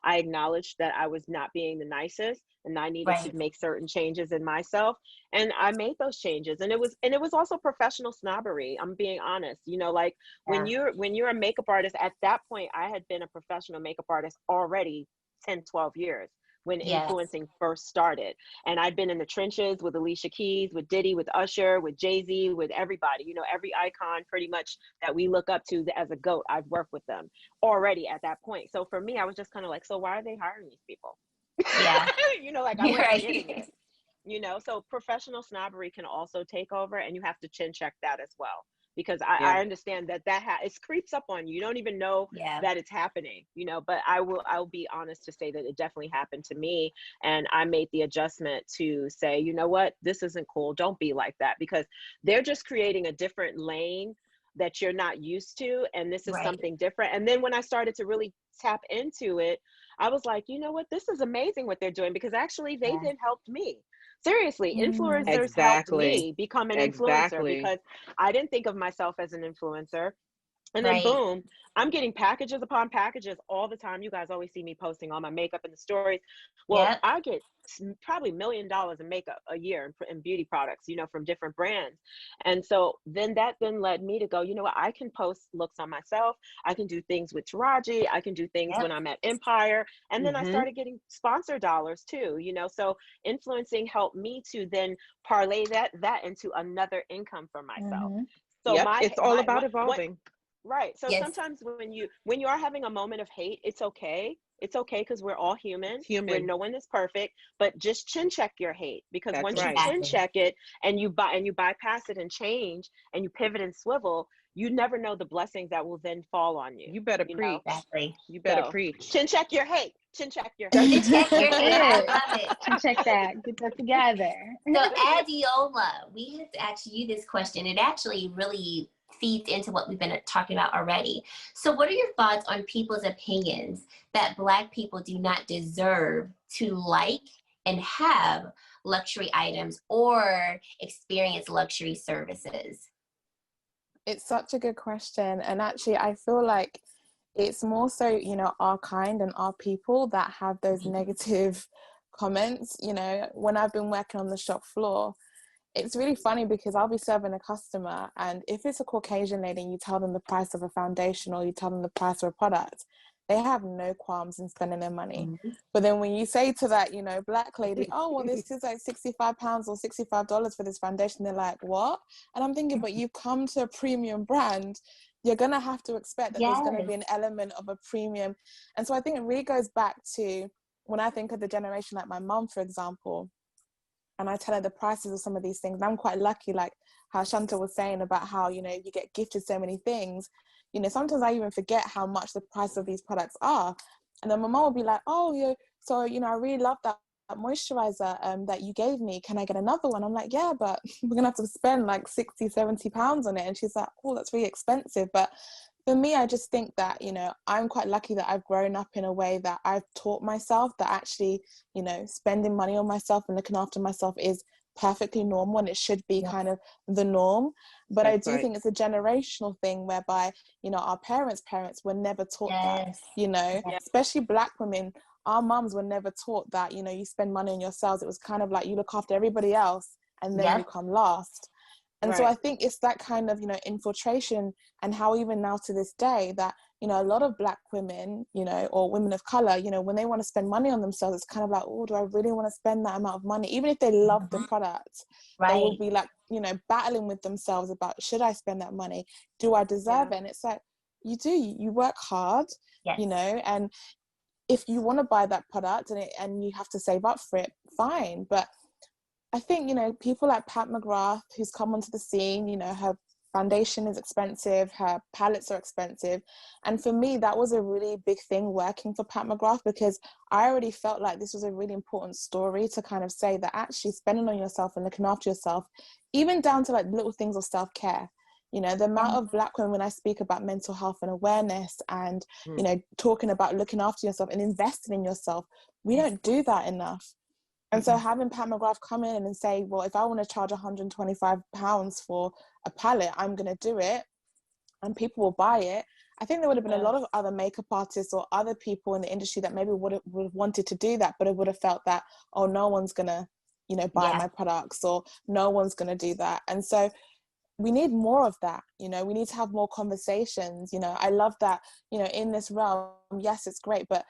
I acknowledged that I was not being the nicest and I needed to make certain changes in myself. And I made those changes. And it was also professional snobbery. I'm being honest, you know, like when you're a makeup artist, at that point, I had been a professional makeup artist already 10, 12 years when influencing first started. And I'd been in the trenches with Alicia Keys, with Diddy, with Usher, with Jay-Z, with everybody, you know, every icon pretty much that we look up to as a GOAT, I've worked with them already at that point. So for me, I was just kind of like, so why are they hiring these people? Yeah. You know, like, I wasn't getting it, you know. So professional snobbery can also take over, and you have to chin check that as well. Because I understand that it creeps up on you. You don't even know that it's happening, you know, but I'll be honest to say that it definitely happened to me. And I made the adjustment to say, you know what, this isn't cool. Don't be like that, because they're just creating a different lane that you're not used to. And this is something different. And then when I started to really tap into it, I was like, you know what, this is amazing what they're doing, because actually they then helped me. Seriously, influencers helped me become an influencer, because I didn't think of myself as an influencer. And then boom, I'm getting packages upon packages all the time. You guys always see me posting all my makeup in the stories. Well, I get probably $1 million in makeup a year in beauty products, you know, from different brands. And so then that led me to go, you know what, I can post looks on myself. I can do things with Taraji. I can do things when I'm at Empire. And then I started getting sponsor dollars too, you know, so influencing helped me to then parlay that into another income for myself. So it's all about evolving. Right. So sometimes when you are having a moment of hate, it's okay. It's okay, because we're all human. Where no one is perfect, but just chin check your hate, because once you chin check it and you bypass it and change and you pivot and swivel, you never know the blessings that will then fall on you. You better preach. Exactly. You better preach. Chin check your hate. Chin check your hate. Chin check your hate. I love it. Chin check that. Get that together. So Adeola, we have to ask you this question. It actually really feeds into what we've been talking about already. So what are your thoughts on people's opinions that Black people do not deserve to like and have luxury items or experience luxury services? It's such a good question. And actually, I feel like it's more so, you know, our kind and our people that have those negative comments. You know, when I've been working on the shop floor, it's really funny because I'll be serving a customer, and if it's a Caucasian lady and you tell them the price of a foundation or you tell them the price of a product, they have no qualms in spending their money. But then when you say to that, you know, Black lady, oh, well, this is like £65 or $65 for this foundation, they're like, what? And I'm thinking, but you've come to a premium brand, you're going to have to expect that there's going to be an element of a premium. And so I think it really goes back to when I think of the generation like my mum, for example, and I tell her the prices of some of these things. And I'm quite lucky, like how Shanta was saying about how, you know, you get gifted so many things. You know, sometimes I even forget how much the price of these products are. And then my mom will be like, oh, yeah, so, you know, I really love that moisturizer that you gave me, can I get another one? I'm like, yeah, but we're gonna have to spend like 60-70 pounds on it. And she's like, oh, that's really expensive. But for me, I just think that, you know, I'm quite lucky that I've grown up in a way that I've taught myself that actually, you know, spending money on myself and looking after myself is perfectly normal, and it should be kind of the norm. But I do think it's a generational thing whereby, you know, our parents were never taught that, you know, especially Black women. Our mums were never taught that, you know, you spend money on yourselves. It was kind of like you look after everybody else and then you come last. And so I think it's that kind of, you know, infiltration, and how even now to this day that, you know, a lot of Black women, you know, or women of color, you know, when they want to spend money on themselves, it's kind of like, oh, do I really want to spend that amount of money? Even if they love the product, they will be like, you know, battling with themselves about, should I spend that money? Do I deserve it? And it's like, you do, you work hard, you know, and if you want to buy that product and you have to save up for it, fine. But I think, you know, people like Pat McGrath, who's come onto the scene, you know, her foundation is expensive, her palettes are expensive. And for me, that was a really big thing working for Pat McGrath, because I already felt like this was a really important story to kind of say that actually spending on yourself and looking after yourself, even down to like little things of self-care. You know, the amount of Black women, when I speak about mental health and awareness and, you know, talking about looking after yourself and investing in yourself, we don't do that enough. And so having Pat McGrath come in and say, well, if I want to charge £125 for a palette, I'm going to do it and people will buy it. I think there would have been a lot of other makeup artists or other people in the industry that maybe would have wanted to do that, but it would have felt that, oh, no one's going to, you know, buy my products, or no one's going to do that. And so we need more of that. You know, we need to have more conversations. You know, I love that, you know, in this realm, yes, it's great, but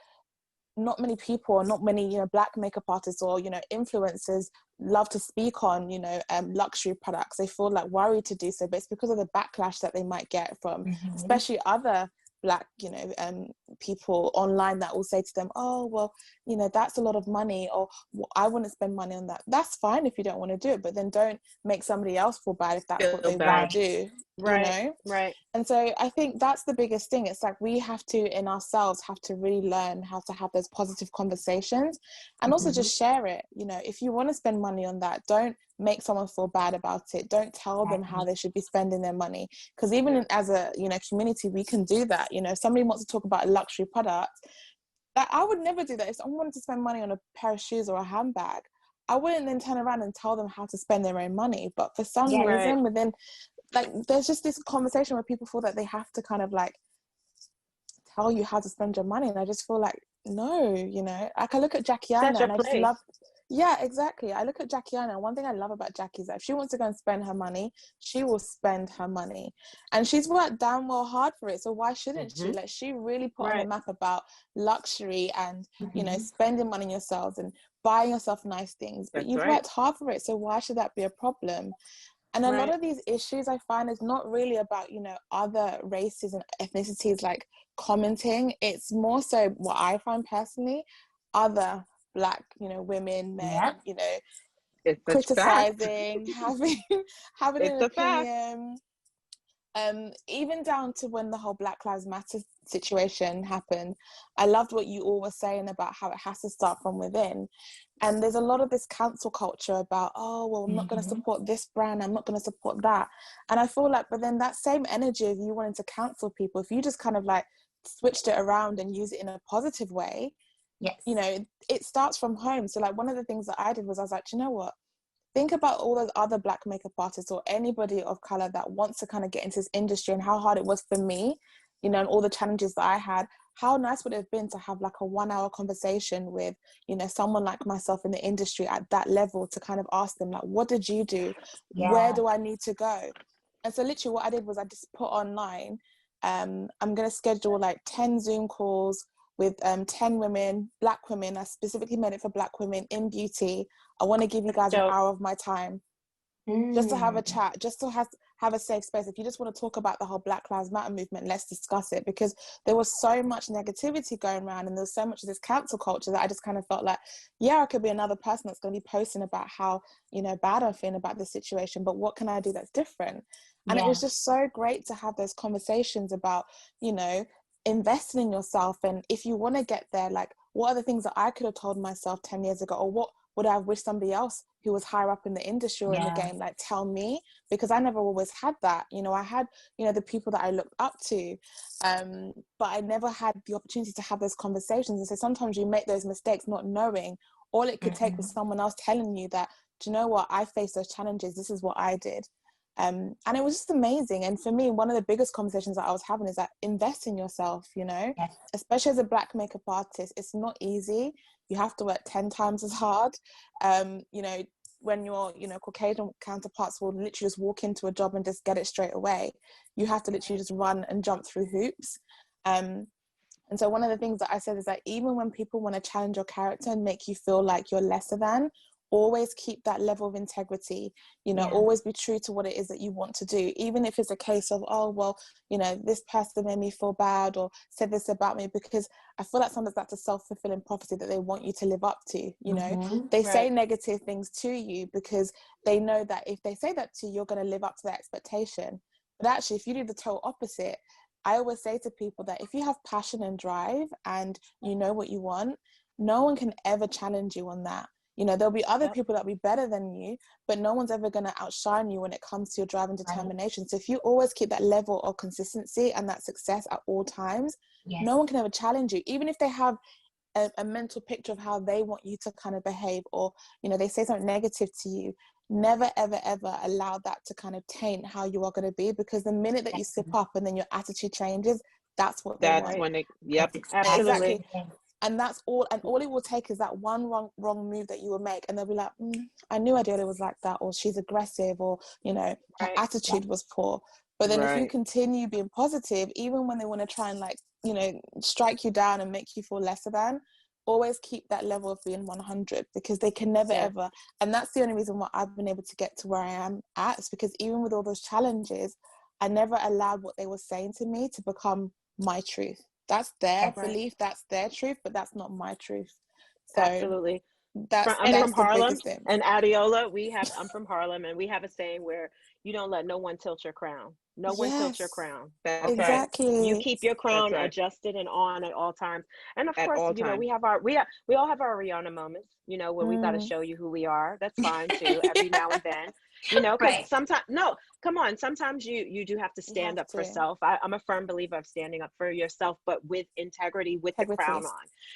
not many people, or not many, you know, Black makeup artists or, you know, influencers love to speak on, you know, luxury products. They feel like worried to do so, but it's because of the backlash that they might get from especially other Black, you know, people online that will say to them, oh, well, you know, that's a lot of money, or well, I wouldn't spend money on that. That's fine if you don't want to do it, but then don't make somebody else feel bad if that's what they want to do, you know? And so I think that's the biggest thing. It's like we have to, in ourselves, have to really learn how to have those positive conversations, and also just share it. You know, if you want to spend money on that, don't make someone feel bad about it. Don't tell them how they should be spending their money, because even as a, you know, community, we can do that. You know, if somebody wants to talk about a luxury product, that I would never do that. If someone wanted to spend money on a pair of shoes or a handbag, I wouldn't then turn around and tell them how to spend their own money. But for some reason within, like, there's just this conversation where people feel that they have to kind of like tell you how to spend your money, and I just feel like, no, you know, like I look at Jackie Anna and I just love, I look at Jackie Anna, and one thing I love about Jackie is that if she wants to go and spend her money, she will spend her money, and she's worked damn well hard for it, so why shouldn't she? Like, she really put on the map about luxury and you know, spending money on yourselves and buying yourself nice things, but you've worked hard for it, so why should that be a problem? And a lot of these issues I find is not really about, you know, other races and ethnicities like commenting. It's more so what I find personally, other Black, you know, women, men, you know, criticizing, having an opinion. Even down to when the whole Black Lives Matter situation happened, I loved what you all were saying about how it has to start from within. And there's a lot of this cancel culture about, oh, well, I'm not going to support this brand, I'm not going to support that. And I feel like, but then that same energy of you wanting to cancel people, if you just kind of like switched it around and use it in a positive way, you know, it starts from home. So like one of the things that I did was I was like, you know what? Think about all those other Black makeup artists or anybody of color that wants to kind of get into this industry, and how hard it was for me, you know, and all the challenges that I had. How nice would it have been to have like a 1-hour conversation with, you know, someone like myself in the industry at that level, to kind of ask them, like, what did you do? Where do I need to go? And so literally what I did was I just put online, I'm going to schedule like 10 Zoom calls with 10 women, Black women. I specifically made it for Black women in beauty. I want to give you guys an hour of my time just to have a chat, just to have a safe space. If you just want to talk about the whole Black Lives Matter movement, let's discuss it, because there was so much negativity going around and there was so much of this cancel culture that I just kind of felt like, yeah, I could be another person that's going to be posting about how, you know, bad I'm feeling about this situation, but what can I do that's different? And it was just so great to have those conversations about, you know, investing in yourself. And if you want to get there, like, what are the things that I could have told myself 10 years ago, or what would I have wished somebody else who was higher up in the industry or in the game, like, tell me? Because I never always had that. You know, I had, you know, the people that I looked up to, but I never had the opportunity to have those conversations. And so sometimes you make those mistakes not knowing. All it could take was someone else telling you that, do you know what, I faced those challenges, this is what I did. And it was just amazing. And for me, one of the biggest conversations that I was having is that invest in yourself, you know, especially as a Black makeup artist. It's not easy. You have to work 10 times as hard. You know, when your, you know, Caucasian counterparts will literally just walk into a job and just get it straight away, you have to literally just run and jump through hoops. And so one of the things that I said is that even when people want to challenge your character and make you feel like you're lesser than, always keep that level of integrity, you know, always be true to what it is that you want to do, even if it's a case of, oh, well, you know, this person made me feel bad or said this about me, because I feel like sometimes that's a self-fulfilling prophecy that they want you to live up to, you know. They say negative things to you because they know that if they say that to you, you're going to live up to their expectation. But actually, if you do the total opposite, I always say to people that if you have passion and drive and you know what you want, no one can ever challenge you on that. You know, there'll be other people that'll be better than you, but no one's ever going to outshine you when it comes to your drive and determination. So if you always keep that level of consistency and that success at all times, no one can ever challenge you, even if they have a mental picture of how they want you to kind of behave, or, you know, they say something negative to you. Never, ever, ever allow that to kind of taint how you are going to be, because the minute that you slip up and then your attitude changes, that's what they want. That's when it, exactly. And that's all, and all it will take is that one wrong move that you will make, and they'll be like, I knew Adeola was like that, or she's aggressive, or, you know, her attitude was poor. But then if you continue being positive, even when they want to try and, like, you know, strike you down and make you feel lesser than, always keep that level of being 100, because they can never ever, and that's the only reason why I've been able to get to where I am at, is because even with all those challenges, I never allowed what they were saying to me to become my truth. That's their belief, that's their truth, but that's not my truth. So absolutely. I'm from Harlem, and Adeola, I'm from Harlem, and we have a saying where you don't let no one tilt your crown. No one tilt your crown. That's exactly. You keep your crown adjusted and on at all times. And of course, you know, we all have our Rihanna moments, you know, where we got to show you who we are. That's fine too, every now and then. You know, because sometimes, sometimes you do have to stand up for self. I'm a firm believer of standing up for yourself, but with integrity, with the crown on.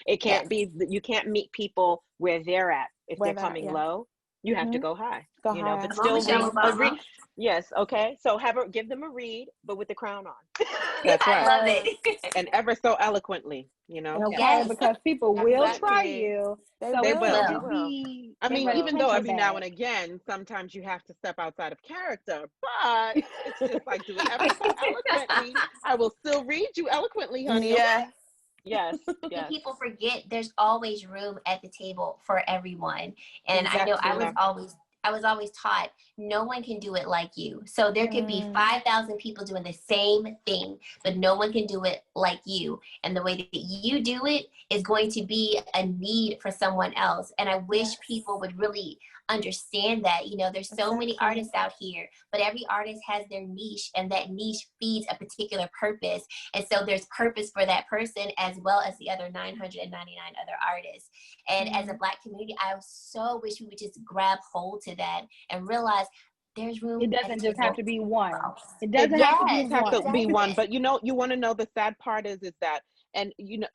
It can't be, you can't meet people where they're at. If they're coming low, you have to go high. You know, but still yes, okay. So give them a read, but with the crown on. That's right. I love it. And ever so eloquently, you know. Because people will try you. They will. Just be, I mean, even though every now and again, sometimes you have to step outside of character, but it's just like, do it ever so eloquently. I will still read you eloquently, honey. Yes. People forget there's always room at the table for everyone. And I know I was always taught no one can do it like you. So there could be 5,000 people doing the same thing, but no one can do it like you. And the way that you do it is going to be a need for someone else. And I wish people would really understand that. You know, there's so many artists out here, but every artist has their niche, and that niche feeds a particular purpose. And so there's purpose for that person as well as the other 999 other artists. And as a Black community, I so wish we would just grab hold to that and realize there's room. It doesn't just have to be one. It doesn't have to be one. But you know, you want to know the sad part is that, and you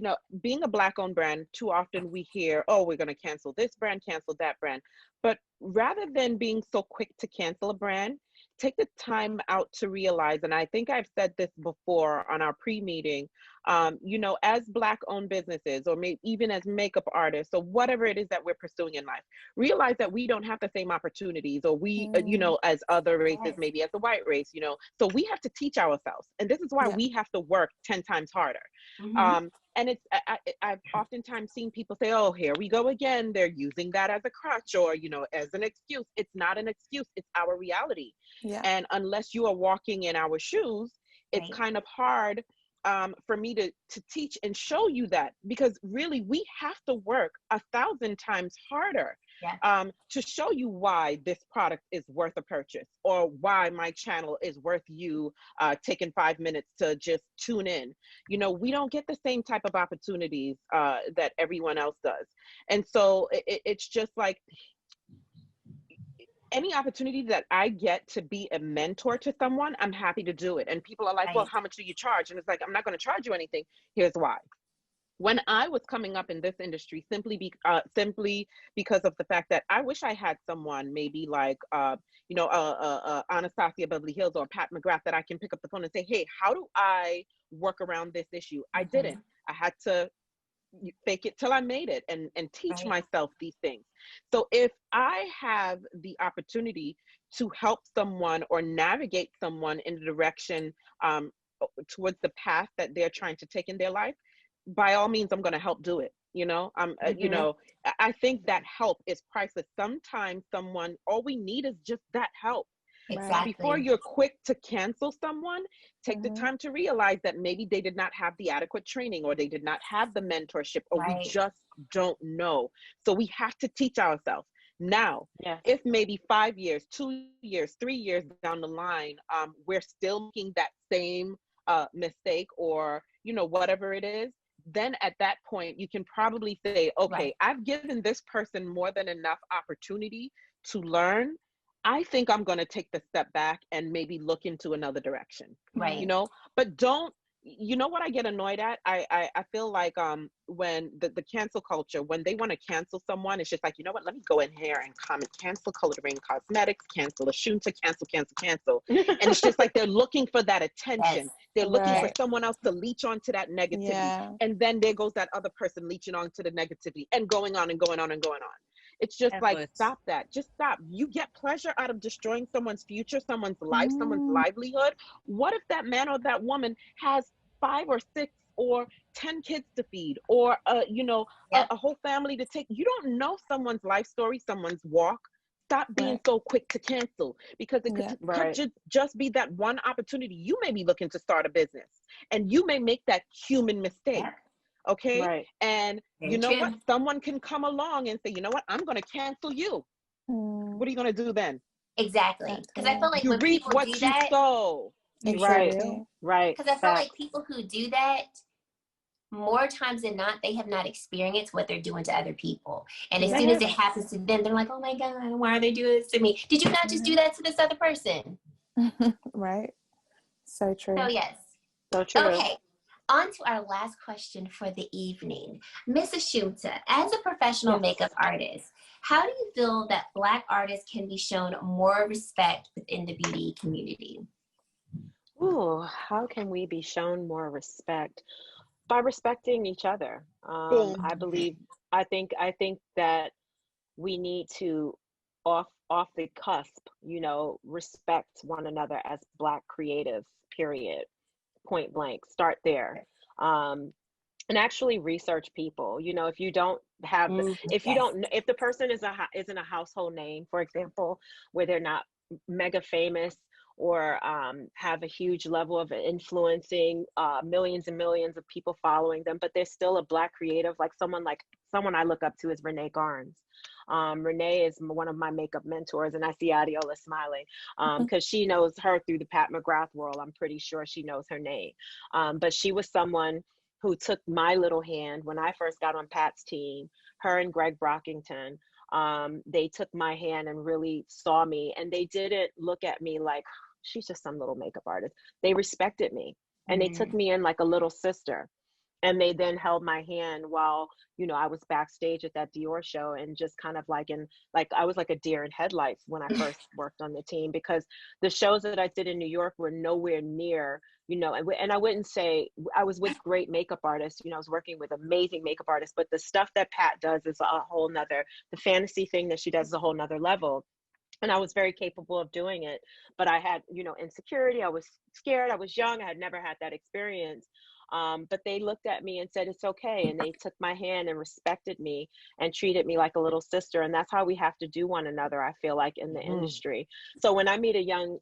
know, being a Black-owned brand, too often we hear, oh, we're going to cancel this brand, cancel that brand. But rather than being so quick to cancel a brand, take the time out to realize, and I think I've said this before on our pre-meeting, you know, as Black-owned businesses, or maybe even as makeup artists, or whatever it is that we're pursuing in life, realize that we don't have the same opportunities, or we, you know, as other races, maybe as the white race, you know, so we have to teach ourselves. And this is why we have to work 10 times harder. And it's, I've oftentimes seen people say, oh, here we go again. They're using that as a crutch, or, you know, as an excuse. It's not an excuse. It's our reality. And unless you are walking in our shoes, it's kind of hard for me to teach and show you that, because really we have to work 1,000 times harder to show you why this product is worth a purchase, or why my channel is worth you taking 5 minutes to just tune in. You know, we don't get the same type of opportunities that everyone else does. And so it's just like, any opportunity that I get to be a mentor to someone, I'm happy to do it. And people are like, well, how much do you charge? And it's like, I'm not going to charge you anything. Here's why. When I was coming up in this industry, simply because of the fact that I wish I had someone maybe like, you know, Anastasia Beverly Hills or Pat McGrath, that I can pick up the phone and say, hey, how do I work around this issue? I didn't. I had to fake it till I made it, and teach myself these things. So if I have the opportunity to help someone or navigate someone in the direction towards the path that they're trying to take in their life, by all means, I'm going to help do it. You know, you know, I think that help is priceless. Sometimes all we need is just that help. Exactly. Before you're quick to cancel someone, take the time to realize that maybe they did not have the adequate training, or they did not have the mentorship, or we just don't know. So we have to teach ourselves. Now, if maybe 5 years, 2 years, 3 years down the line, we're still making that same mistake, or, you know, whatever it is, then at that point, you can probably say, okay, I've given this person more than enough opportunity to learn. I think I'm going to take the step back and maybe look into another direction. You know, but don't, you know what I get annoyed at? I feel like when the cancel culture, when they want to cancel someone, it's just like, you know what, let me go in here and comment, cancel Coloured Raine Cosmetics, cancel Ashunta, cancel. And it's just like they're looking for that attention. They're looking for someone else to leech onto that negativity. And then there goes that other person leeching onto the negativity, and going on and going on and going on. It's just like, stop that. Just stop. You get pleasure out of destroying someone's future, someone's life, someone's livelihood. What if that man or that woman has 5 or 6 or 10 kids to feed, or you know, a whole family to take? You don't know someone's life story, someone's walk. Stop being so quick to cancel, because it could just be that one opportunity. You may be looking to start a business, and you may make that human mistake. Okay. And you know what? Someone can come along and say, you know what? I'm going to cancel you. What are you going to do then? Exactly. Because I feel like when reap people what do you that, sow. Right. Because I feel like people who do that, more times than not, they have not experienced what they're doing to other people. And as soon as it happens to them, they're like, oh my God, why are they doing this to me? Did you not just do that to this other person? So true. So yes. So true. Okay. On to our last question for the evening. Miss Ashunta, as a professional makeup artist, how do you feel that Black artists can be shown more respect within the beauty community? Ooh, how can we be shown more respect? By respecting each other. I think that we need to off the cusp, you know, respect one another as Black creatives, period. Point blank. Start there. And actually research people. You know, if you don't have, if the person isn't a household name, for example, where they're not mega famous, or have a huge level of influencing millions and millions of people following them, but they're still a Black creative, like someone I look up to is Renee Garnes. Renee is one of my makeup mentors, and I see Adeola smiling because she knows her through the Pat McGrath world. I'm pretty sure she knows her name. But she was someone who took my little hand when I first got on Pat's team, her and Greg Brockington. They took my hand and really saw me, and they didn't look at me like she's just some little makeup artist. They respected me, and they took me in like a little sister. And they then held my hand while, you know, I was backstage at that Dior show, and just kind of like I was like a deer in headlights when I first worked on the team, because the shows that I did in New York were nowhere near, you know, and I wouldn't say I was with great makeup artists, you know, I was working with amazing makeup artists, but the stuff that Pat does is a whole nother, the fantasy thing that she does is a whole nother level. And I was very capable of doing it, but I had, you know, insecurity. I was scared. I was young. I had never had that experience. But they looked at me and said, it's okay. And they took my hand and respected me and treated me like a little sister. And that's how we have to do one another, I feel like, in the industry. So when I meet a young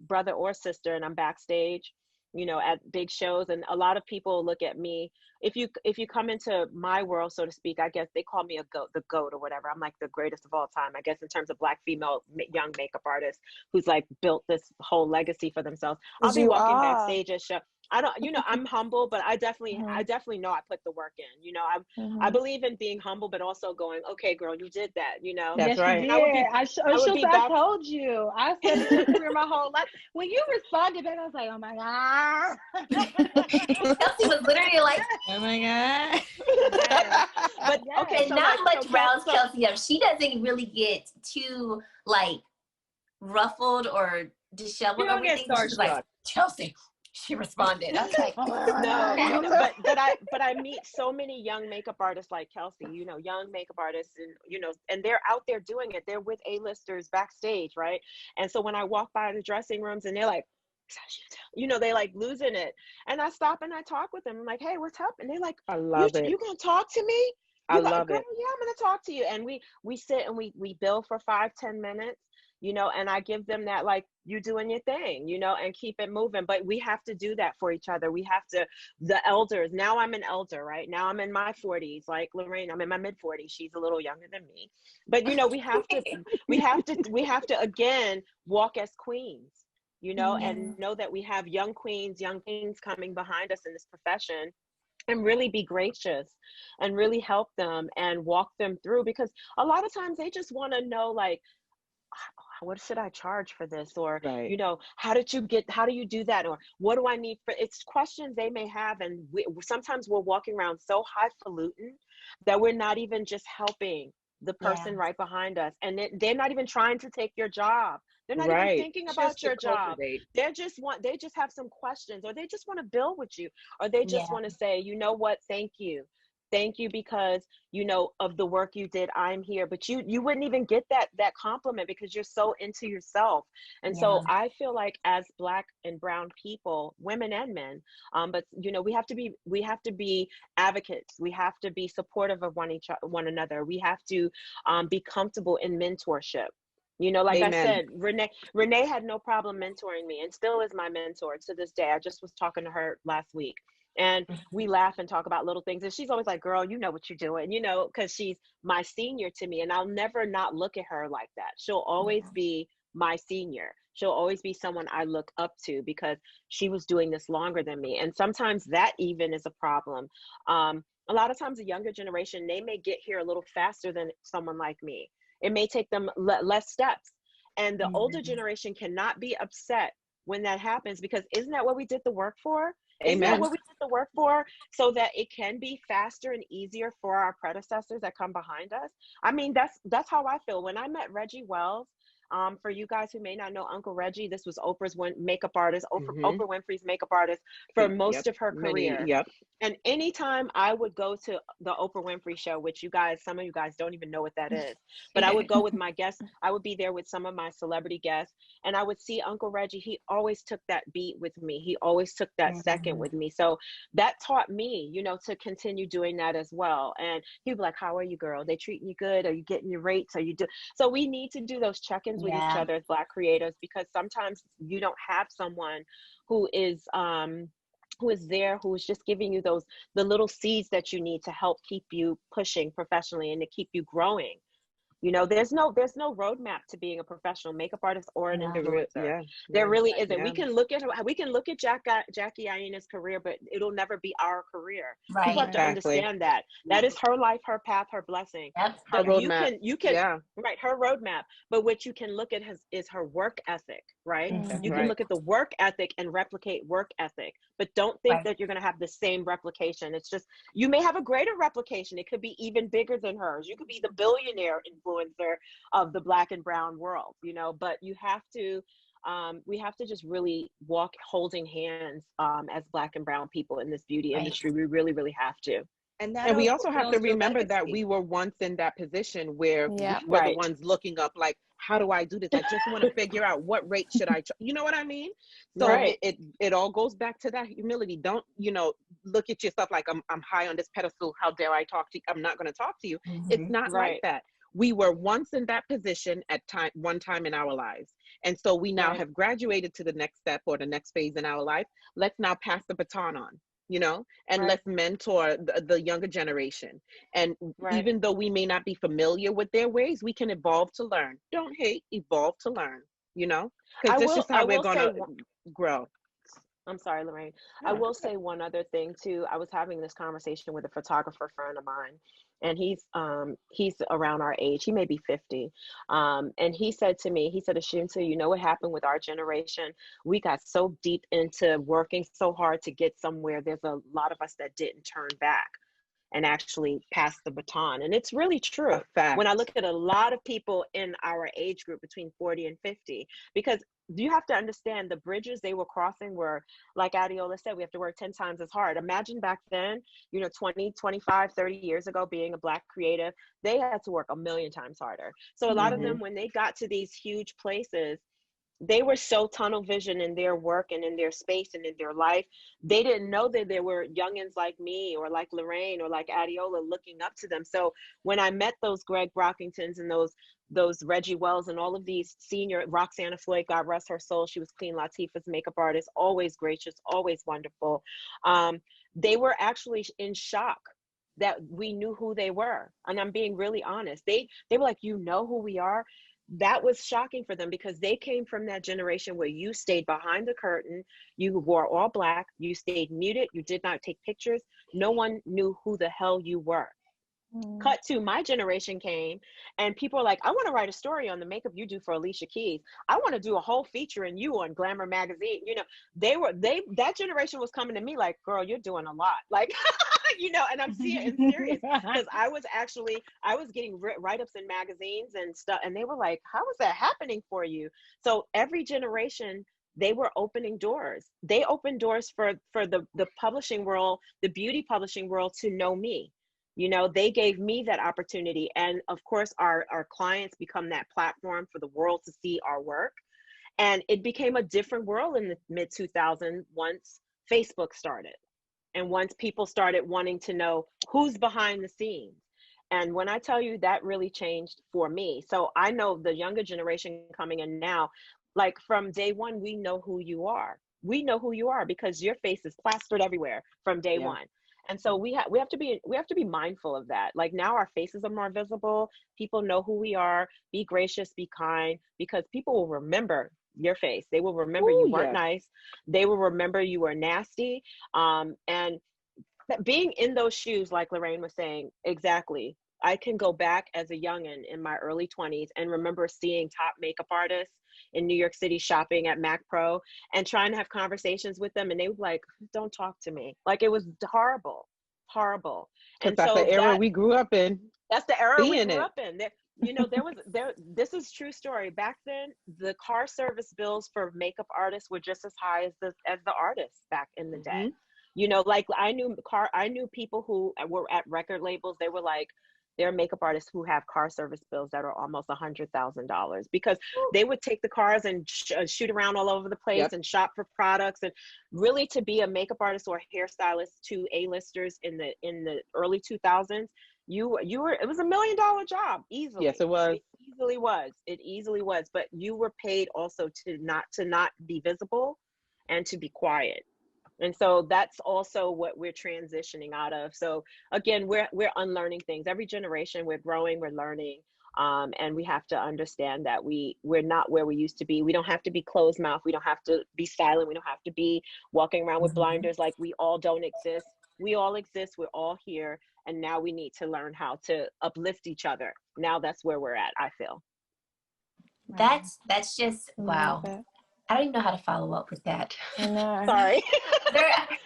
brother or sister and I'm backstage, you know, at big shows. And a lot of people look at me, if you come into my world, so to speak, I guess they call me the goat or whatever. I'm like the greatest of all time, I guess, in terms of Black female young makeup artists who's like built this whole legacy for themselves. I'll be walking backstage at show. I don't, you know, I'm humble, but I definitely know I put the work in. You know, I believe in being humble, but also going, okay, girl, you did that. You know, that's right. You did. I told you. I said your career my whole life. When you responded back, I was like, oh my God. Kelsee was literally like, oh my God. But okay, and so not like, much rounds Kelsee up. She doesn't really get too like ruffled or disheveled. You don't get starstruck. Like, Kelsee. She responded. I was like, no, you know, but I meet so many young makeup artists like Kelsee, you know, young makeup artists, and you know, and they're out there doing it. They're with A-listers backstage, right? And so when I walk by the dressing rooms and they're like, you know, they like losing it, and I stop and I talk with them. I'm like, hey, what's up? And they're like, I love it. You gonna talk to me? I love girl, it. Yeah, I'm gonna talk to you. And we sit and we build for 5-10 minutes. You know, and I give them that, like, you doing your thing, you know, and keep it moving. But we have to do that for each other. We have to, the elders, now I'm an elder, right? Now I'm in my 40s, like Loraine, I'm in my mid 40s. She's a little younger than me. But, you know, we have to, again, walk as queens, you know, and know that we have young queens, young kings coming behind us in this profession, and really be gracious and really help them and walk them through, because a lot of times they just want to know, like, what should I charge for this? Or, you know, how do you do that? Or what do I need for, it's questions they may have. And sometimes we're walking around so highfalutin that we're not even just helping the person right behind us. And they're not even trying to take your job. They're not even thinking about your job. They just have some questions, or they just want to build with you, or they just want to say, you know what, thank you. Thank you, because, you know, of the work you did, I'm here. But you wouldn't even get that compliment because you're so into yourself. And so I feel like, as Black and brown people, women and men, but, you know, we have to be advocates. We have to be supportive of one another. We have to be comfortable in mentorship. You know, like I said, Renee had no problem mentoring me, and still is my mentor to this day. I just was talking to her last week. And we laugh and talk about little things. And she's always like, girl, you know what you're doing, you know, because she's my senior to me. And I'll never not look at her like that. She'll always be my senior. She'll always be someone I look up to, because she was doing this longer than me. And sometimes that even is a problem. A lot of times the younger generation, they may get here a little faster than someone like me. It may take them less steps. And the older generation cannot be upset when that happens, because isn't that what we did the work for? Isn't that what we did the work for? So that it can be faster and easier for our predecessors that come behind us. I mean, that's how I feel. When I met Reggie Wells, for you guys who may not know Uncle Reggie, this was Oprah's makeup artist, Oprah Winfrey's makeup artist for most of her career. And anytime I would go to the Oprah Winfrey show, which some of you guys don't even know what that is, but I would go with my guests. I would be there with some of my celebrity guests, and I would see Uncle Reggie. He always took that beat with me. He always took that second with me. So that taught me, you know, to continue doing that as well. And he'd be like, how are you, girl? They treating you good? Are you getting your rates? So we need to do those check-ins with each other as Black creators, because sometimes you don't have someone who is there, who is just giving you the little seeds that you need to help keep you pushing professionally and to keep you growing. You know, there's no roadmap to being a professional makeup artist or an influencer. There really isn't. We can look at Jackie Aina's career, but it'll never be our career. People have to understand that. That is her life, her path, her blessing. Her roadmap. You can right, her roadmap. But what you can look at is her work ethic, right? You can look at the work ethic and replicate work ethic, but don't think that you're going to have the same replication. It's just, you may have a greater replication. It could be even bigger than hers. You could be the billionaire influencer of the Black and brown world, you know, but you have to, we have to just really walk holding hands as Black and brown people in this beauty industry. We really, really have to. And we also have to remember that we were once in that position where we were the ones looking up, like, how do I do this? I just want to figure out what rate should I, you know what I mean? So it all goes back to that humility. Don't, you know, look at yourself like I'm high on this pedestal. How dare I talk to you? I'm not going to talk to you. It's not like that. we were once in that position at one time in our lives. And so we now Right. have graduated to the next step or the next phase in our life. Let's now pass the baton on, you know, and Right. let's mentor the younger generation. And Right. even though we may not be familiar with their ways, we can evolve to learn. Don't hate, evolve to learn, you know, because this is how we're going to grow. I'm sorry, Loraine. No, I it's will okay. say one other thing too. I was having this conversation with a photographer friend of mine, and he's around our age. He may be 50. And he said to me, he said, Ashunta, you know what happened with our generation? We got so deep into working so hard to get somewhere. There's a lot of us that didn't turn back and actually pass the baton. And it's really true. When I look at a lot of people in our age group between 40 and 50, because you have to understand the bridges they were crossing were, like Adeola said, we have to work 10 times as hard. Imagine back then, you know, 20, 25, 30 years ago, being a Black creative, they had to work a million times harder. So a lot of them, when they got to these huge places, they were so tunnel vision in their work and in their space and in their life. They didn't know that there were youngins like me or like Loraine or like Adeola looking up to them. So when I met those Greg Brockingtons and those Reggie Wells and all of these senior, Roxana Floyd, God rest her soul, she was Queen Latifah's makeup artist, always gracious, always wonderful. They were actually in shock that we knew who they were. And I'm being really honest. They were like, you know who we are? That was shocking for them because they came from that generation where you stayed behind the curtain, you wore all Black, you stayed muted, you did not take pictures. No one knew who the hell you were. Cut to my generation came and people are like, I want to write a story on the makeup you do for Alicia Keys. I want to do a whole feature in you on Glamour magazine. You know, that generation was coming to me like, girl, you're doing a lot. Like, you know, and I'm serious because I was getting write-ups in magazines and stuff. And they were like, how is that happening for you? So every generation, they were opening doors. They opened doors for the publishing world, the beauty publishing world to know me. You know, they gave me that opportunity. And of course, our clients become that platform for the world to see our work. And it became a different world in the mid 2000s once Facebook started. And once people started wanting to know who's behind the scenes. And when I tell you that really changed for me. So I know the younger generation coming in now, like from day one, we know who you are. We know who you are because your face is plastered everywhere from day one. And so we have to be mindful of that. Like now our faces are more visible. People know who we are. Be gracious, be kind, because people will remember your face. They will remember you weren't nice. They will remember you were nasty. And being in those shoes, like Loraine was saying, exactly. I can go back as a youngin in my early 20s and remember seeing top makeup artists in New York City shopping at Mac Pro and trying to have conversations with them. And they were like, don't talk to me. Like it was horrible. And that's the era we grew up in. That's the era we grew up in. You know, this is true story. Back then, the car service bills for makeup artists were just as high as the artists back in the day. You know, like I knew people who were at record labels. They were like, there are makeup artists who have car service bills that are almost $100,000 because they would take the cars and shoot around all over the place and shop for products. And really, to be a makeup artist or a hairstylist to A-listers in the early 2000s, it was $1 million job easily. Yes, it was. It easily was. But you were paid also to not be visible and to be quiet. And so that's also what we're transitioning out of. So again, we're unlearning things. Every generation, we're growing, we're learning. And we have to understand that we're not where we used to be. We don't have to be closed mouth. We don't have to be silent. We don't have to be walking around with blinders like we all don't exist. We all exist. We're all here. And now we need to learn how to uplift each other. Now that's where we're at, I feel. That's just, wow. I don't even know how to follow up with that. I know. Sorry.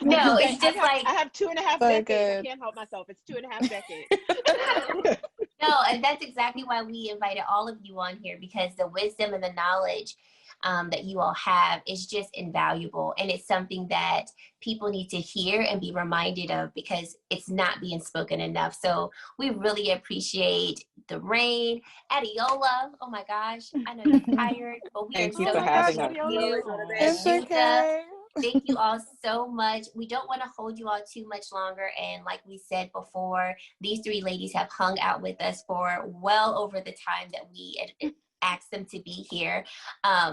No, it's just I have 2.5 decades. I can't help myself. It's 2.5 decades. No, and that's exactly why we invited all of you on here, because the wisdom and the knowledge that you all have is just invaluable. And it's something that people need to hear and be reminded of because it's not being spoken enough. So we really appreciate Loraine, Adeola. Oh my gosh, I know you're tired, but we Thank are you so for having us. you. It's okay. Thank you all so much. We don't want to hold you all too much longer. And like we said before, these three ladies have hung out with us for well over the time that we asked them to be here.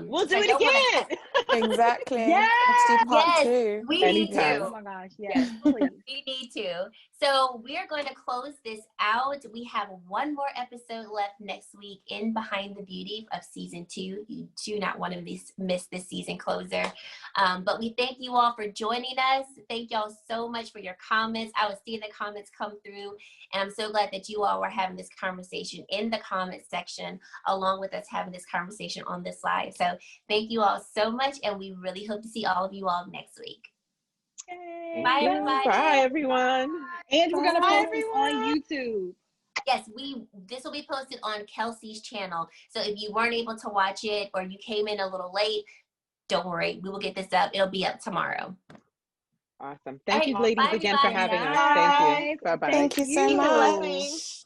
We'll do it again. Exactly. Yes. Let's do part two. We need Anytime. to. Oh my gosh, yes, please. We need to. So we're going to close this out. We have one more episode left next week in Behind the Beauty of season 2. You do not want to miss this season closer. But we thank you all for joining us. Thank y'all so much for your comments. I was seeing the comments come through, and I'm so glad that you all were having this conversation in the comments section, along with us having this conversation on this live. So thank you all so much, and we really hope to see all of you all next week. Bye, everybody. Bye, everyone. And we're gonna Bye, post this on YouTube. Yes, this will be posted on Kelsee's channel. So if you weren't able to watch it or you came in a little late, don't worry. We will get this up. It'll be up tomorrow. Awesome. Thank you, All right, ladies, bye, again for everybody. having us. Thank you. Bye-bye. Thank you so you. much.